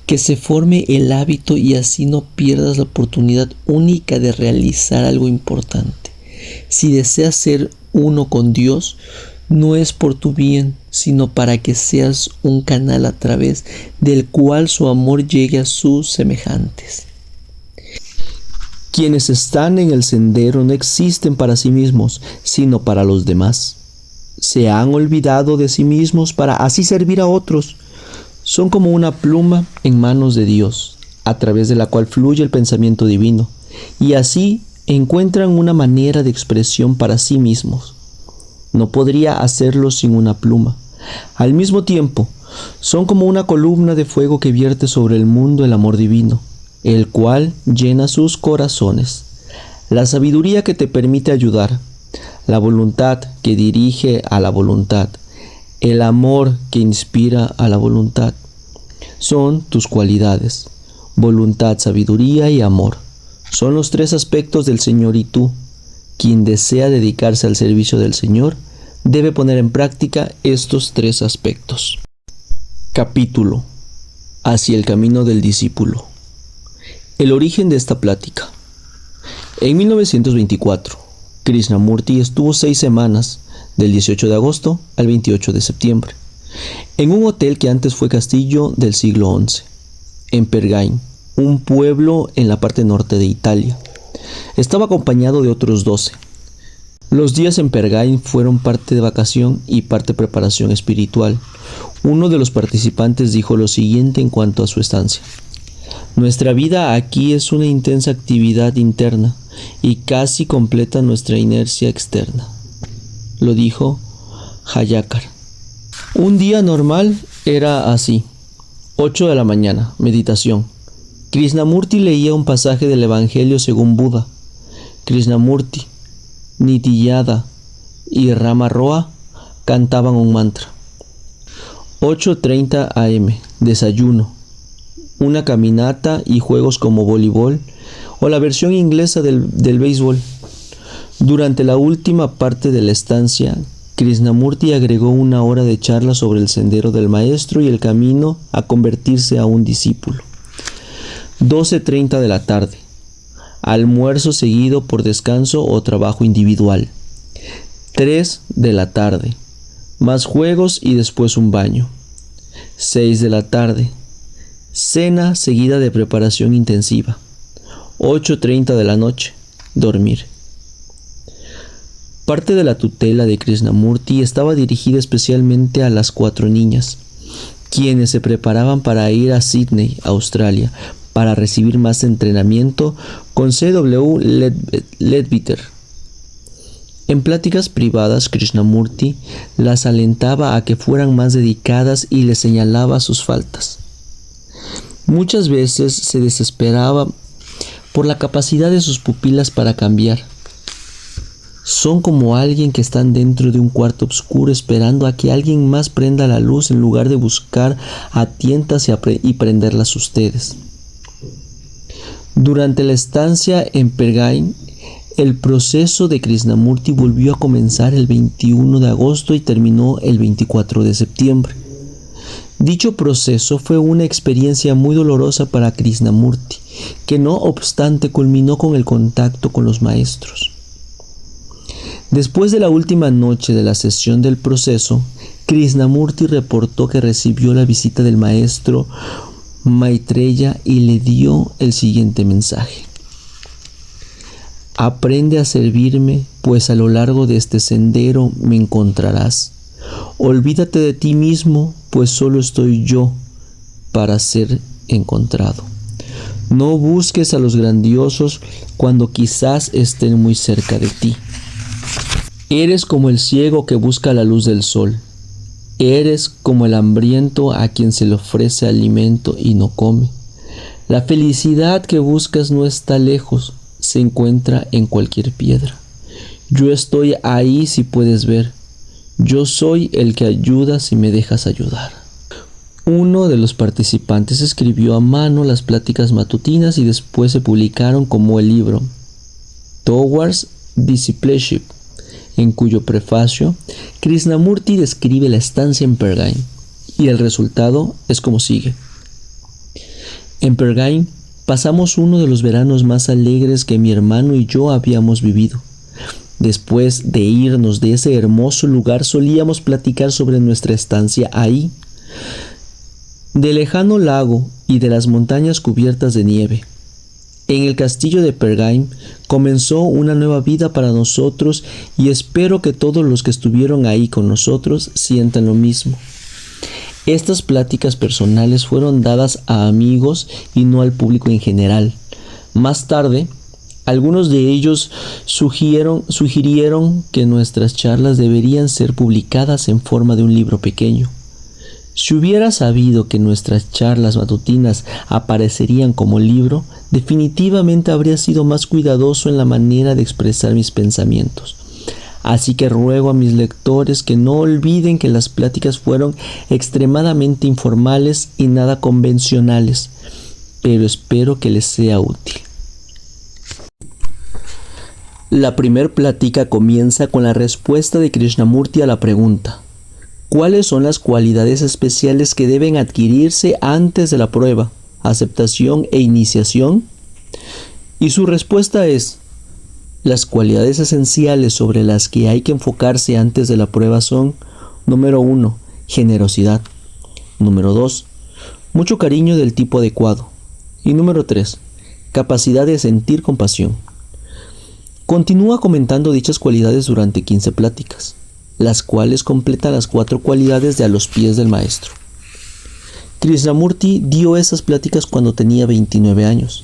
Speaker 1: que se forme el hábito y así no pierdas la oportunidad única de realizar algo importante. Si deseas ser uno con Dios, no es por tu bien, sino para que seas un canal a través del cual su amor llegue a sus semejantes. Quienes están en el sendero no existen para sí mismos, sino para los demás. Se han olvidado de sí mismos para así servir a otros. Son como una pluma en manos de Dios, a través de la cual fluye el pensamiento divino, y así encuentran una manera de expresión para sí mismos. No podría hacerlo sin una pluma. Al mismo tiempo, son como una columna de fuego que vierte sobre el mundo el amor divino, el cual llena sus corazones. La sabiduría que te permite ayudar, la voluntad que dirige a la voluntad, el amor que inspira a la voluntad, son tus cualidades. Voluntad, sabiduría y amor son los 3 aspectos del Señor, y tú, quien desea dedicarse al servicio del Señor, debe poner en práctica estos 3 aspectos. Capítulo: Hacia el camino del discípulo. El origen de esta plática. En 1924, Krishnamurti estuvo 6 semanas, del 18 de agosto al 28 de septiembre, en un hotel que antes fue castillo del siglo XI, en Pergain, un pueblo en la parte norte de Italia. Estaba acompañado de otros 12. Los días en Pergain fueron parte de vacación y parte preparación espiritual. Uno de los participantes dijo lo siguiente en cuanto a su estancia. Nuestra vida aquí es una intensa actividad interna y casi completa nuestra inercia externa. Lo dijo Hayakar. Un día normal era así. 8 de la mañana, meditación. Krishnamurti leía un pasaje del Evangelio según Buda. Krishnamurti, Nityananda y Rama Roa cantaban un mantra. 8:30 am, desayuno, una caminata y juegos como voleibol o la versión inglesa del béisbol. Durante la última parte de la estancia, Krishnamurti agregó 1 hora de charla sobre el sendero del maestro y el camino a convertirse a un discípulo. 12:30 de la tarde, almuerzo seguido por descanso o trabajo individual. 3 de la tarde, más juegos y después un baño. 6 de la tarde, cena seguida de preparación intensiva. 8:30 de la noche, dormir. Parte de la tutela de Krishnamurti estaba dirigida especialmente a las 4 niñas, quienes se preparaban para ir a Sydney, Australia, para recibir más entrenamiento con C.W. Leadbeater. En pláticas privadas, Krishnamurti las alentaba a que fueran más dedicadas y les señalaba sus faltas. Muchas veces se desesperaba por la capacidad de sus pupilas para cambiar. Son como alguien que están dentro de un cuarto oscuro esperando a que alguien más prenda la luz en lugar de buscar a tientas y prenderlas ustedes. Durante la estancia en Pergain, el proceso de Krishnamurti volvió a comenzar el 21 de agosto y terminó el 24 de septiembre. Dicho proceso fue una experiencia muy dolorosa para Krishnamurti, que no obstante culminó con el contacto con los maestros. Después de la última noche de la sesión del proceso, Krishnamurti reportó que recibió la visita del maestro Maitreya y le dio el siguiente mensaje. Aprende a servirme, pues a lo largo de este sendero me encontrarás. Olvídate de ti mismo, pues solo estoy yo para ser encontrado. No busques a los grandiosos cuando quizás estén muy cerca de ti. Eres como el ciego que busca la luz del sol. Eres como el hambriento a quien se le ofrece alimento y no come. La felicidad que buscas no está lejos, se encuentra en cualquier piedra. Yo estoy ahí si puedes ver. Yo soy el que ayuda si me dejas ayudar. Uno de los participantes escribió a mano las pláticas matutinas y después se publicaron como el libro Towards Discipleship, en cuyo prefacio Krishnamurti describe la estancia en Pergain, y el resultado es como sigue. En Pergain pasamos uno de los veranos más alegres que mi hermano y yo habíamos vivido. Después de irnos de ese hermoso lugar solíamos platicar sobre nuestra estancia ahí, del lejano lago y de las montañas cubiertas de nieve. En el castillo de Pergain comenzó una nueva vida para nosotros y espero que todos los que estuvieron ahí con nosotros sientan lo mismo. Estas pláticas personales fueron dadas a amigos y no al público en general. Más tarde, algunos de ellos sugirieron que nuestras charlas deberían ser publicadas en forma de un libro pequeño. Si hubiera sabido que nuestras charlas matutinas aparecerían como libro, definitivamente habría sido más cuidadoso en la manera de expresar mis pensamientos. Así que ruego a mis lectores que no olviden que las pláticas fueron extremadamente informales y nada convencionales, pero espero que les sea útil. La primer plática comienza con la respuesta de Krishnamurti a la pregunta: ¿cuáles son las cualidades especiales que deben adquirirse antes de la prueba, aceptación e iniciación? Y su respuesta es: las cualidades esenciales sobre las que hay que enfocarse antes de la prueba son: número 1, generosidad; número 2, mucho cariño del tipo adecuado; y número 3, capacidad de sentir compasión. Continúa comentando dichas cualidades durante 15 pláticas. las cuales completan las 4 cualidades de A los pies del maestro. Krishnamurti dio esas pláticas cuando tenía 29 años,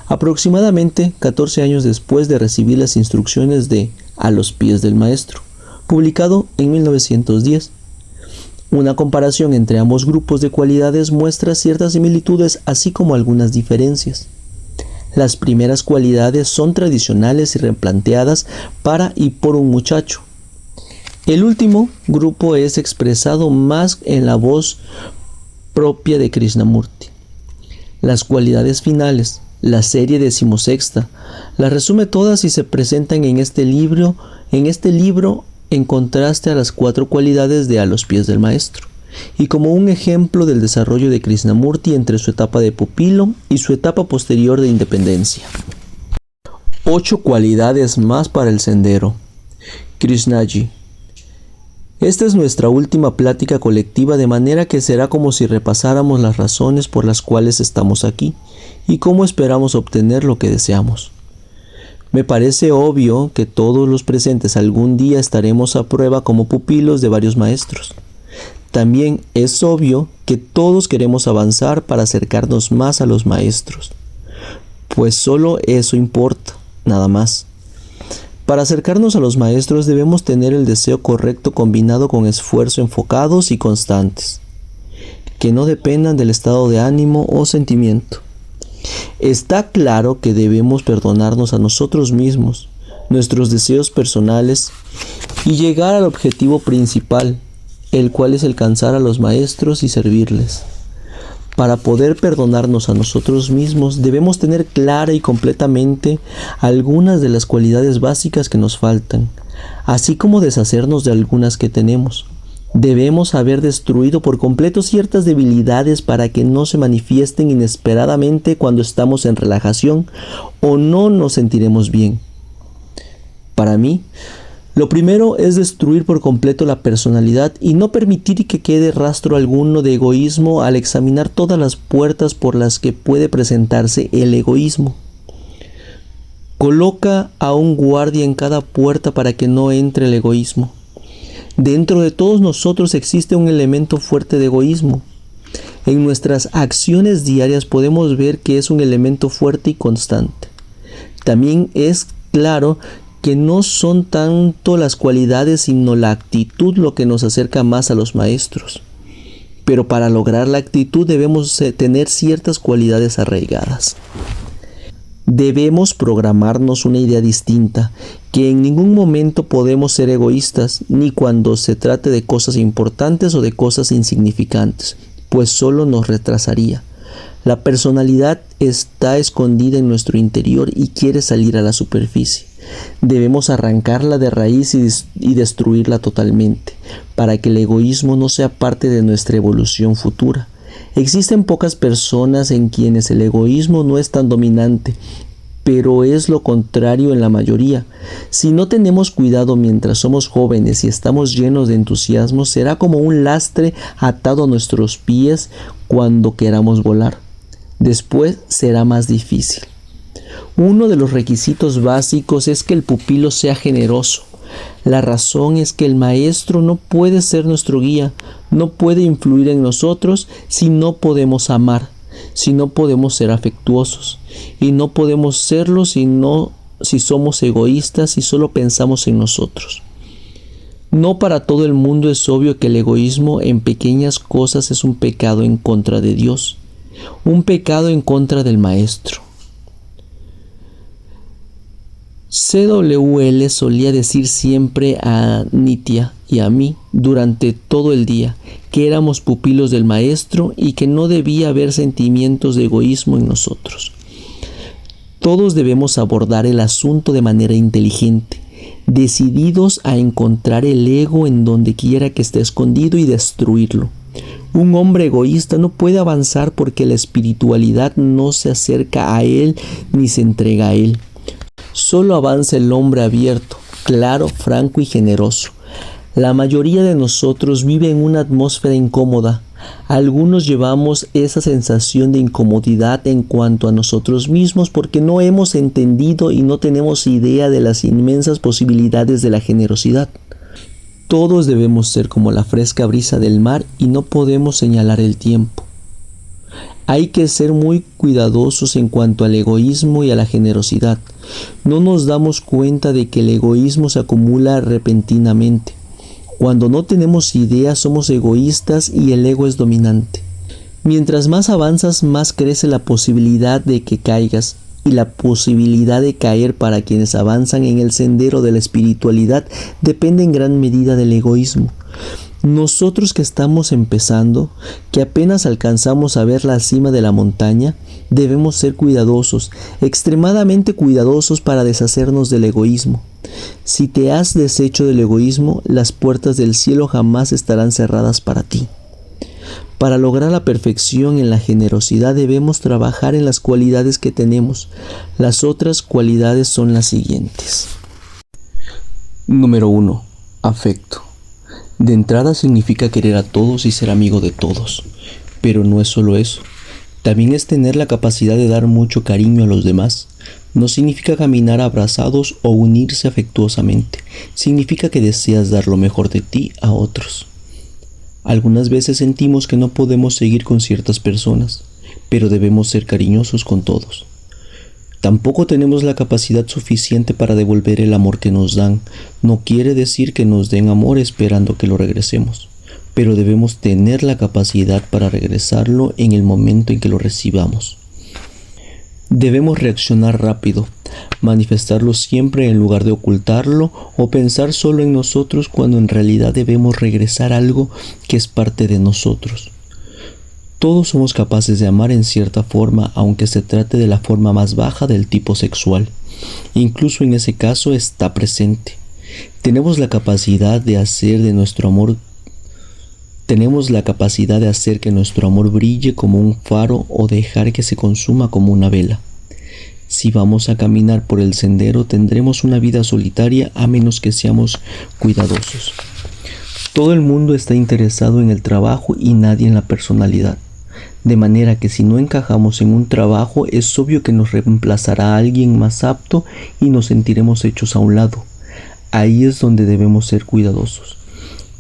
Speaker 1: aproximadamente 14 años después de recibir las instrucciones de A los pies del maestro, publicado en 1910. Una comparación entre ambos grupos de cualidades muestra ciertas similitudes así como algunas diferencias. Las primeras cualidades son tradicionales y replanteadas para y por un muchacho. El último grupo es expresado más en la voz propia de Krishnamurti. Las cualidades finales, la serie 16ª, las resume todas y se presentan en este libro en contraste a las 4 cualidades de A los pies del maestro, y como un ejemplo del desarrollo de Krishnamurti entre su etapa de pupilo y su etapa posterior de independencia. 8 cualidades más para el sendero. Krishnaji. Esta es nuestra última plática colectiva, de manera que será como si repasáramos las razones por las cuales estamos aquí y cómo esperamos obtener lo que deseamos. Me parece obvio que todos los presentes algún día estaremos a prueba como pupilos de varios maestros. También es obvio que todos queremos avanzar para acercarnos más a los maestros, pues solo eso importa, nada más. Para acercarnos a los maestros debemos tener el deseo correcto combinado con esfuerzo enfocados y constantes, que no dependan del estado de ánimo o sentimiento. Está claro que debemos perdonarnos a nosotros mismos, nuestros deseos personales y llegar al objetivo principal, el cual es alcanzar a los maestros y servirles. Para poder perdonarnos a nosotros mismos debemos tener clara y completamente algunas de las cualidades básicas que nos faltan, así como deshacernos de algunas que tenemos. Debemos haber destruido por completo ciertas debilidades para que no se manifiesten inesperadamente cuando estamos en relajación o no nos sentiremos bien. Para mí, lo primero es destruir por completo la personalidad y no permitir que quede rastro alguno de egoísmo al examinar todas las puertas por las que puede presentarse el egoísmo. Coloca a un guardia en cada puerta para que no entre el egoísmo. Dentro de todos nosotros existe un elemento fuerte de egoísmo. En nuestras acciones diarias podemos ver que es un elemento fuerte y constante. También es claro que no son tanto las cualidades sino la actitud lo que nos acerca más a los maestros. Pero para lograr la actitud debemos tener ciertas cualidades arraigadas. Debemos programarnos una idea distinta, que en ningún momento podemos ser egoístas, ni cuando se trate de cosas importantes o de cosas insignificantes, pues solo nos retrasaría. La personalidad está escondida en nuestro interior y quiere salir a la superficie. Debemos arrancarla de raíz y destruirla totalmente, para que el egoísmo no sea parte de nuestra evolución futura. Existen pocas personas en quienes el egoísmo no es tan dominante, pero es lo contrario en la mayoría. Si no tenemos cuidado mientras somos jóvenes y estamos llenos de entusiasmo, será como un lastre atado a nuestros pies cuando queramos volar. Después será más difícil. Uno de los requisitos básicos es que el pupilo sea generoso. La razón es que el maestro no puede ser nuestro guía, no puede influir en nosotros si no podemos amar, si no podemos ser afectuosos, y no podemos serlo si somos egoístas y solo pensamos en nosotros. No para todo el mundo es obvio que el egoísmo en pequeñas cosas es un pecado en contra de Dios, un pecado en contra del maestro. CWL solía decir siempre a Nitya y a mí durante todo el día que éramos pupilos del maestro y que no debía haber sentimientos de egoísmo en nosotros. Todos debemos abordar el asunto de manera inteligente, decididos a encontrar el ego en donde quiera que esté escondido y destruirlo. Un hombre egoísta no puede avanzar porque la espiritualidad no se acerca a él ni se entrega a él. Solo avanza el hombre abierto, claro, franco y generoso. La mayoría de nosotros vive en una atmósfera incómoda. Algunos llevamos esa sensación de incomodidad en cuanto a nosotros mismos porque no hemos entendido y no tenemos idea de las inmensas posibilidades de la generosidad. Todos debemos ser como la fresca brisa del mar y no podemos señalar el tiempo. Hay que ser muy cuidadosos en cuanto al egoísmo y a la generosidad. No nos damos cuenta de que el egoísmo se acumula repentinamente. Cuando no tenemos idea, somos egoístas y el ego es dominante. Mientras más avanzas, más crece la posibilidad de que caigas, y la posibilidad de caer para quienes avanzan en el sendero de la espiritualidad depende en gran medida del egoísmo. Nosotros que estamos empezando, que apenas alcanzamos a ver la cima de la montaña, debemos ser cuidadosos, extremadamente cuidadosos para deshacernos del egoísmo. Si te has deshecho del egoísmo, las puertas del cielo jamás estarán cerradas para ti. Para lograr la perfección en la generosidad debemos trabajar en las cualidades que tenemos. Las otras cualidades son las siguientes. Número 1. Afecto. De entrada significa querer a todos y ser amigo de todos. Pero no es solo eso. También es tener la capacidad de dar mucho cariño a los demás. No significa caminar abrazados o unirse afectuosamente. Significa que deseas dar lo mejor de ti a otros. Algunas veces sentimos que no podemos seguir con ciertas personas, pero debemos ser cariñosos con todos. Tampoco tenemos la capacidad suficiente para devolver el amor que nos dan. No quiere decir que nos den amor esperando que lo regresemos, pero debemos tener la capacidad para regresarlo en el momento en que lo recibamos. Debemos reaccionar rápido, manifestarlo siempre en lugar de ocultarlo o pensar solo en nosotros cuando en realidad debemos regresar algo que es parte de nosotros. Todos somos capaces de amar en cierta forma, aunque se trate de la forma más baja del tipo sexual. Incluso en ese caso está presente. Tenemos la capacidad de hacer que nuestro amor brille como un faro o dejar que se consuma como una vela. Si vamos a caminar por el sendero, tendremos una vida solitaria a menos que seamos cuidadosos. Todo el mundo está interesado en el trabajo y nadie en la personalidad. De manera que si no encajamos en un trabajo, es obvio que nos reemplazará alguien más apto y nos sentiremos hechos a un lado. Ahí es donde debemos ser cuidadosos.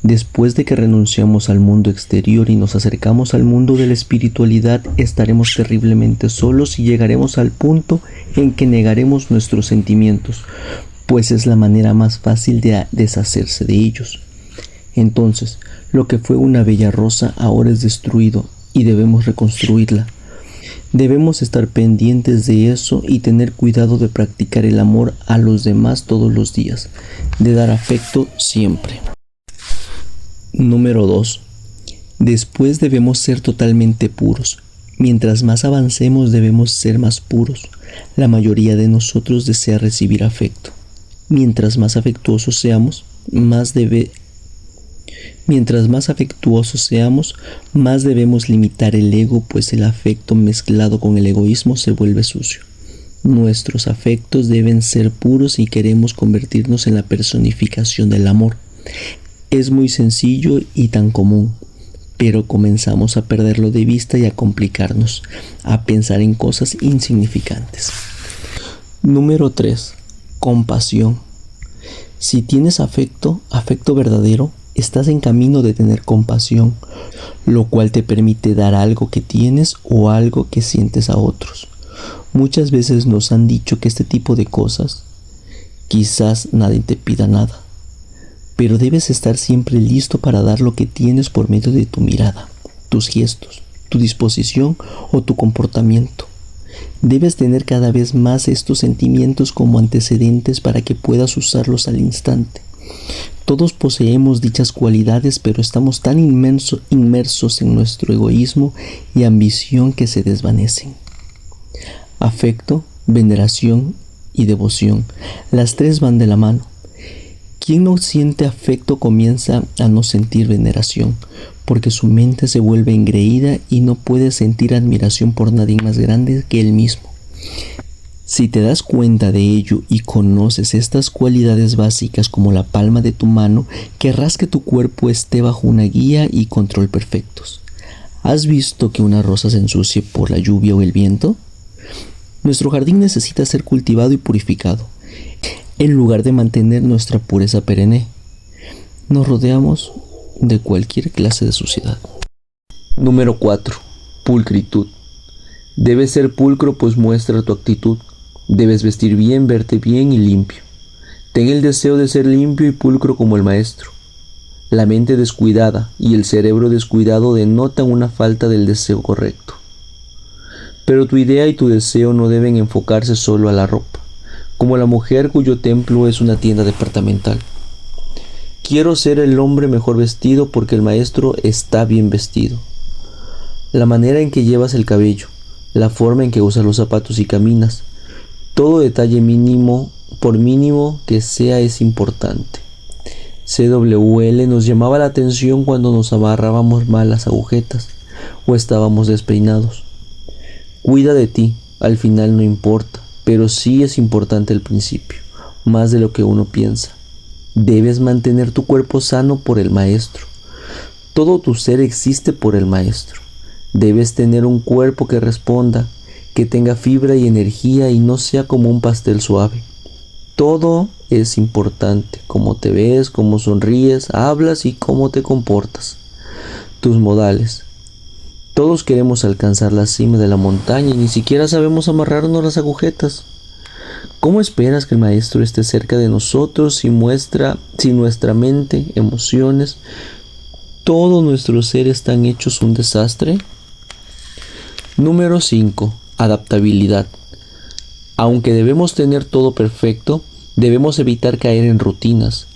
Speaker 1: Después de que renunciamos al mundo exterior y nos acercamos al mundo de la espiritualidad, estaremos terriblemente solos y llegaremos al punto en que negaremos nuestros sentimientos, pues es la manera más fácil de deshacerse de ellos. Entonces, lo que fue una bella rosa ahora es destruido y debemos reconstruirla. Debemos estar pendientes de eso y tener cuidado de practicar el amor a los demás todos los días, de dar afecto siempre. Número 2. Después debemos ser totalmente puros. Mientras más avancemos debemos ser más puros. La mayoría de nosotros desea recibir afecto. Mientras más afectuosos seamos, más debemos limitar el ego, pues el afecto mezclado con el egoísmo se vuelve sucio. Nuestros afectos deben ser puros si queremos convertirnos en la personificación del amor. Es muy sencillo y tan común, pero comenzamos a perderlo de vista y a complicarnos, a pensar en cosas insignificantes. Número 3. Compasión. Si tienes afecto verdadero, estás en camino de tener compasión, lo cual te permite dar algo que tienes o algo que sientes a otros. Muchas veces nos han dicho que este tipo de cosas, quizás nadie te pida nada, pero debes estar siempre listo para dar lo que tienes por medio de tu mirada, tus gestos, tu disposición o tu comportamiento. Debes tener cada vez más estos sentimientos como antecedentes para que puedas usarlos al instante. Todos poseemos dichas cualidades, pero estamos tan inmersos en nuestro egoísmo y ambición que se desvanecen. Afecto, veneración y devoción. Las tres van de la mano. Quien no siente afecto comienza a no sentir veneración, porque su mente se vuelve engreída y no puede sentir admiración por nadie más grande que él mismo. Si te das cuenta de ello y conoces estas cualidades básicas como la palma de tu mano, querrás que tu cuerpo esté bajo una guía y control perfectos. ¿Has visto que una rosa se ensucie por la lluvia o el viento? Nuestro jardín necesita ser cultivado y purificado, en lugar de mantener nuestra pureza perenne. nos rodeamos de cualquier clase de suciedad. Número 4. Pulcritud. Debes ser pulcro, pues muestra tu actitud. Debes vestir bien, verte bien y limpio. Ten el deseo de ser limpio y pulcro como el maestro. La mente descuidada y el cerebro descuidado denotan una falta del deseo correcto. Pero tu idea y tu deseo no deben enfocarse solo a la ropa, como la mujer cuyo templo es una tienda departamental. Quiero ser el hombre mejor vestido porque el maestro está bien vestido. La manera en que llevas el cabello, la forma en que usas los zapatos y caminas, todo detalle mínimo, por mínimo que sea, es importante. CWL nos llamaba la atención cuando nos amarrábamos mal las agujetas o estábamos despeinados. Cuida de ti, al final no importa, pero sí es importante el principio, más de lo que uno piensa. Debes mantener tu cuerpo sano por el maestro. Todo tu ser existe por el maestro. Debes tener un cuerpo que responda, que tenga fibra y energía y no sea como un pastel suave. Todo es importante, cómo te ves, cómo sonríes, hablas y cómo te comportas. Tus modales. Todos queremos alcanzar la cima de la montaña y ni siquiera sabemos amarrarnos las agujetas. ¿Cómo esperas que el maestro esté cerca de nosotros si nuestra mente, emociones, todo nuestro ser están hechos un desastre? Número 5. Adaptabilidad. Aunque debemos tener todo perfecto, debemos evitar caer en rutinas.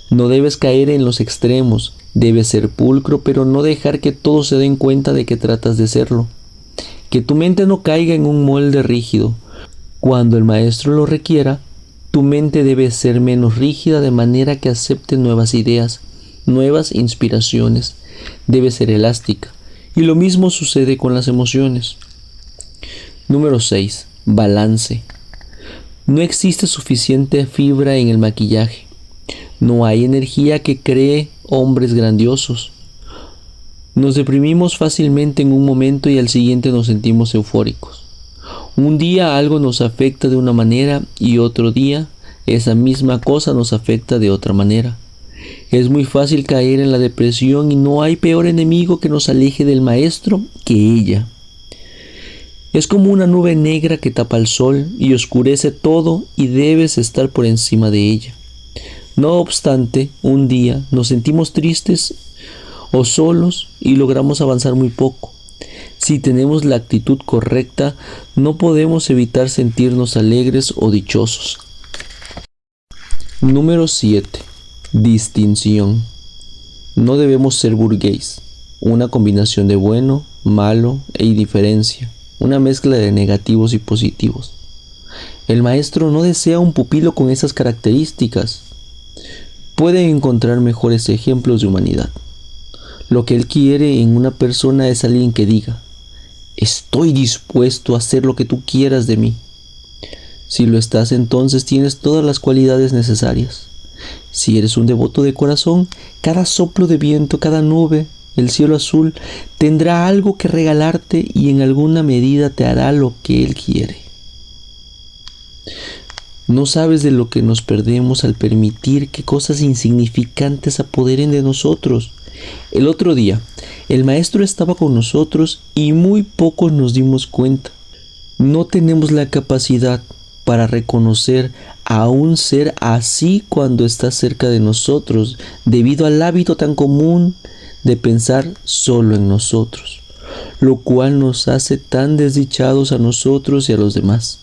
Speaker 1: No debes caer en los extremos. Debes ser pulcro, pero no dejar que todos se den cuenta de que tratas de serlo. Que tu mente no caiga en un molde rígido. Cuando el maestro lo requiera, tu mente debe ser menos rígida de manera que acepte nuevas ideas, nuevas inspiraciones. Debe ser elástica. Y lo mismo sucede con las emociones. Número 6. Balance. No existe suficiente fibra en el maquillaje. No hay energía que cree hombres grandiosos. Nos deprimimos fácilmente en un momento y al siguiente nos sentimos eufóricos. Un día algo nos afecta de una manera y otro día esa misma cosa nos afecta de otra manera. Es muy fácil caer en la depresión y no hay peor enemigo que nos aleje del maestro que ella. Es como una nube negra que tapa el sol y oscurece todo y debes estar por encima de ella. No obstante, un día nos sentimos tristes o solos y logramos avanzar muy poco. Si tenemos la actitud correcta, no podemos evitar sentirnos alegres o dichosos. Número 7. Distinción. No debemos ser burgués, una combinación de bueno, malo e indiferencia, una mezcla de negativos y positivos. El maestro no desea un pupilo con esas características. Puede encontrar mejores ejemplos de humanidad. Lo que él quiere en una persona es alguien que diga: estoy dispuesto a hacer lo que tú quieras de mí. Si lo estás, entonces tienes todas las cualidades necesarias. Si eres un devoto de corazón, cada soplo de viento, cada nube, el cielo azul, tendrá algo que regalarte y en alguna medida te hará lo que él quiere. No sabes de lo que nos perdemos al permitir que cosas insignificantes apoderen de nosotros. El otro día, el maestro estaba con nosotros y muy pocos nos dimos cuenta. No tenemos la capacidad para reconocer a un ser así cuando está cerca de nosotros, debido al hábito tan común de pensar solo en nosotros, lo cual nos hace tan desdichados a nosotros y a los demás.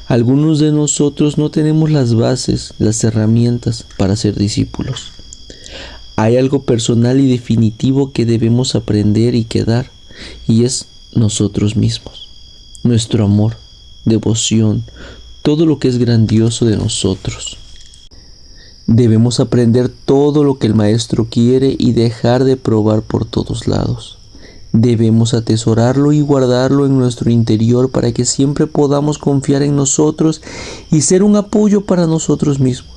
Speaker 1: Algunos de nosotros no tenemos las bases, las herramientas para ser discípulos. Hay algo personal y definitivo que debemos aprender y quedar, y es nosotros mismos. Nuestro amor, devoción, todo lo que es grandioso de nosotros. Debemos aprender todo lo que el maestro quiere y dejar de probar por todos lados. Debemos atesorarlo y guardarlo en nuestro interior para que siempre podamos confiar en nosotros y ser un apoyo para nosotros mismos.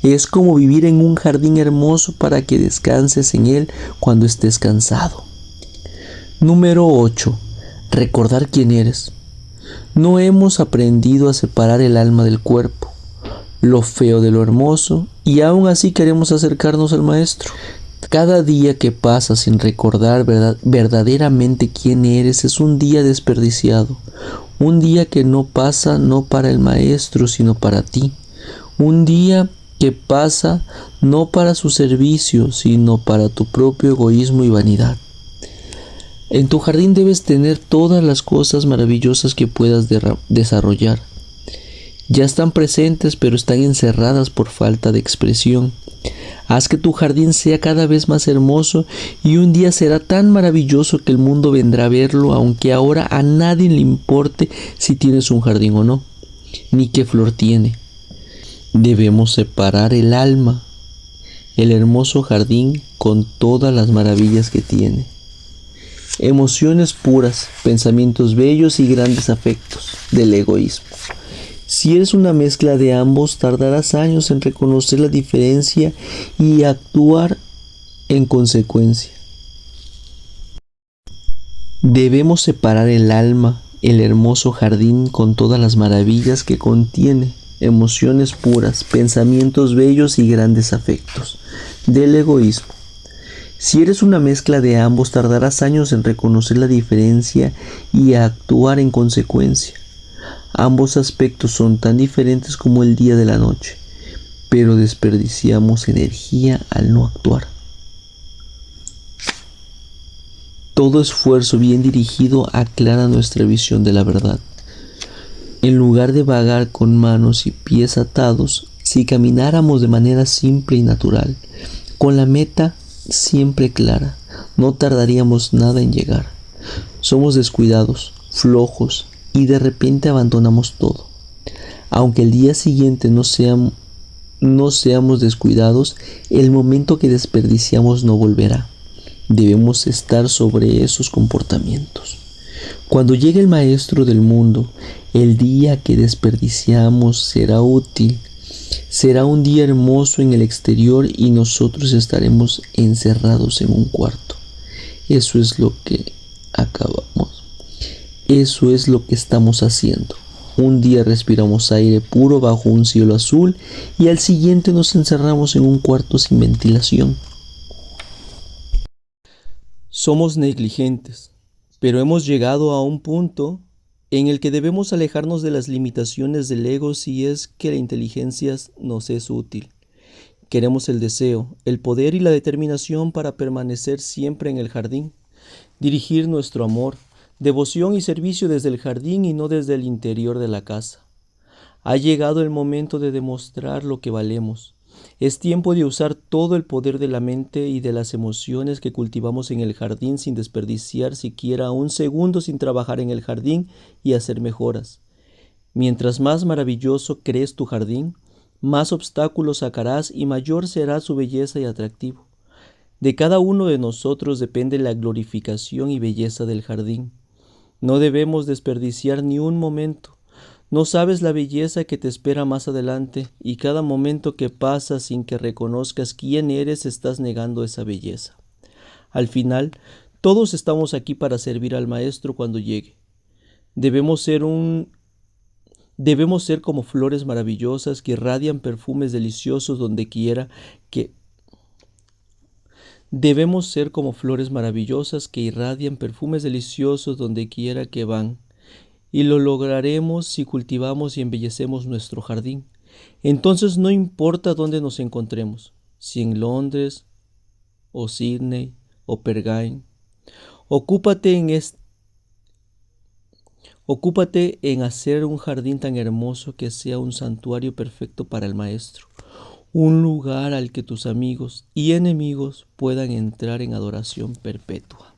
Speaker 1: Es como vivir en un jardín hermoso para que descanses en él cuando estés cansado. Número 8. Recordar quién eres. No hemos aprendido a separar el alma del cuerpo. lo feo de lo hermoso, y aún así queremos acercarnos al Maestro. Cada día que pasa sin recordar verdaderamente quién eres es un día desperdiciado, un día que no pasa no para el Maestro sino para ti, un día que pasa no para su servicio sino para tu propio egoísmo y vanidad. En tu jardín debes tener todas las cosas maravillosas que puedas desarrollar. Ya están presentes, pero están encerradas por falta de expresión. Haz que tu jardín sea cada vez más hermoso y un día será tan maravilloso que el mundo vendrá a verlo, aunque ahora a nadie le importe si tienes un jardín o no, ni qué flor tiene. Debemos separar el alma, el hermoso jardín con todas las maravillas que tiene. Emociones puras, pensamientos bellos y grandes afectos del egoísmo. Si eres una mezcla de ambos, tardarás años en reconocer la diferencia y actuar en consecuencia. Debemos separar el alma, el hermoso jardín con todas las maravillas que contiene, emociones puras, pensamientos bellos y grandes afectos, del egoísmo. Si eres una mezcla de ambos, tardarás años en reconocer la diferencia y actuar en consecuencia. Ambos aspectos son tan diferentes como el día de la noche, pero desperdiciamos energía al no actuar. Todo esfuerzo bien dirigido aclara nuestra visión de la verdad. En lugar de vagar con manos y pies atados, si camináramos de manera simple y natural, con la meta siempre clara, no tardaríamos nada en llegar. Somos descuidados, flojos, y de repente abandonamos todo. Aunque el día siguiente no seamos descuidados, el momento que desperdiciamos no volverá. Debemos estar sobre esos comportamientos. Cuando llegue el Maestro del mundo, el día que desperdiciamos será útil. Será un día hermoso en el exterior y nosotros estaremos encerrados en un cuarto. Eso es lo que estamos haciendo. Un día respiramos aire puro bajo un cielo azul y al siguiente nos encerramos en un cuarto sin ventilación. Somos negligentes, pero hemos llegado a un punto en el que debemos alejarnos de las limitaciones del ego si es que la inteligencia nos es útil. Queremos el deseo, el poder y la determinación para permanecer siempre en el jardín, dirigir nuestro amor, devoción y servicio desde el jardín y no desde el interior de la casa. Ha llegado el momento de demostrar lo que valemos. Es tiempo de usar todo el poder de la mente y de las emociones que cultivamos en el jardín sin desperdiciar siquiera un segundo sin trabajar en el jardín y hacer mejoras. Mientras más maravilloso crees tu jardín, más obstáculos sacarás y mayor será su belleza y atractivo. De cada uno de nosotros depende la glorificación y belleza del jardín. No debemos desperdiciar ni un momento. No sabes la belleza que te espera más adelante y cada momento que pasa sin que reconozcas quién eres estás negando esa belleza. Al final, todos estamos aquí para servir al Maestro cuando llegue. Debemos ser como flores maravillosas que irradian perfumes deliciosos donde quiera que van. Y lo lograremos si cultivamos y embellecemos nuestro jardín. Entonces no importa dónde nos encontremos, si en Londres, o Sydney, o Pergain. Ocúpate en hacer un jardín tan hermoso que sea un santuario perfecto para el Maestro. Un lugar al que tus amigos y enemigos puedan entrar en adoración perpetua.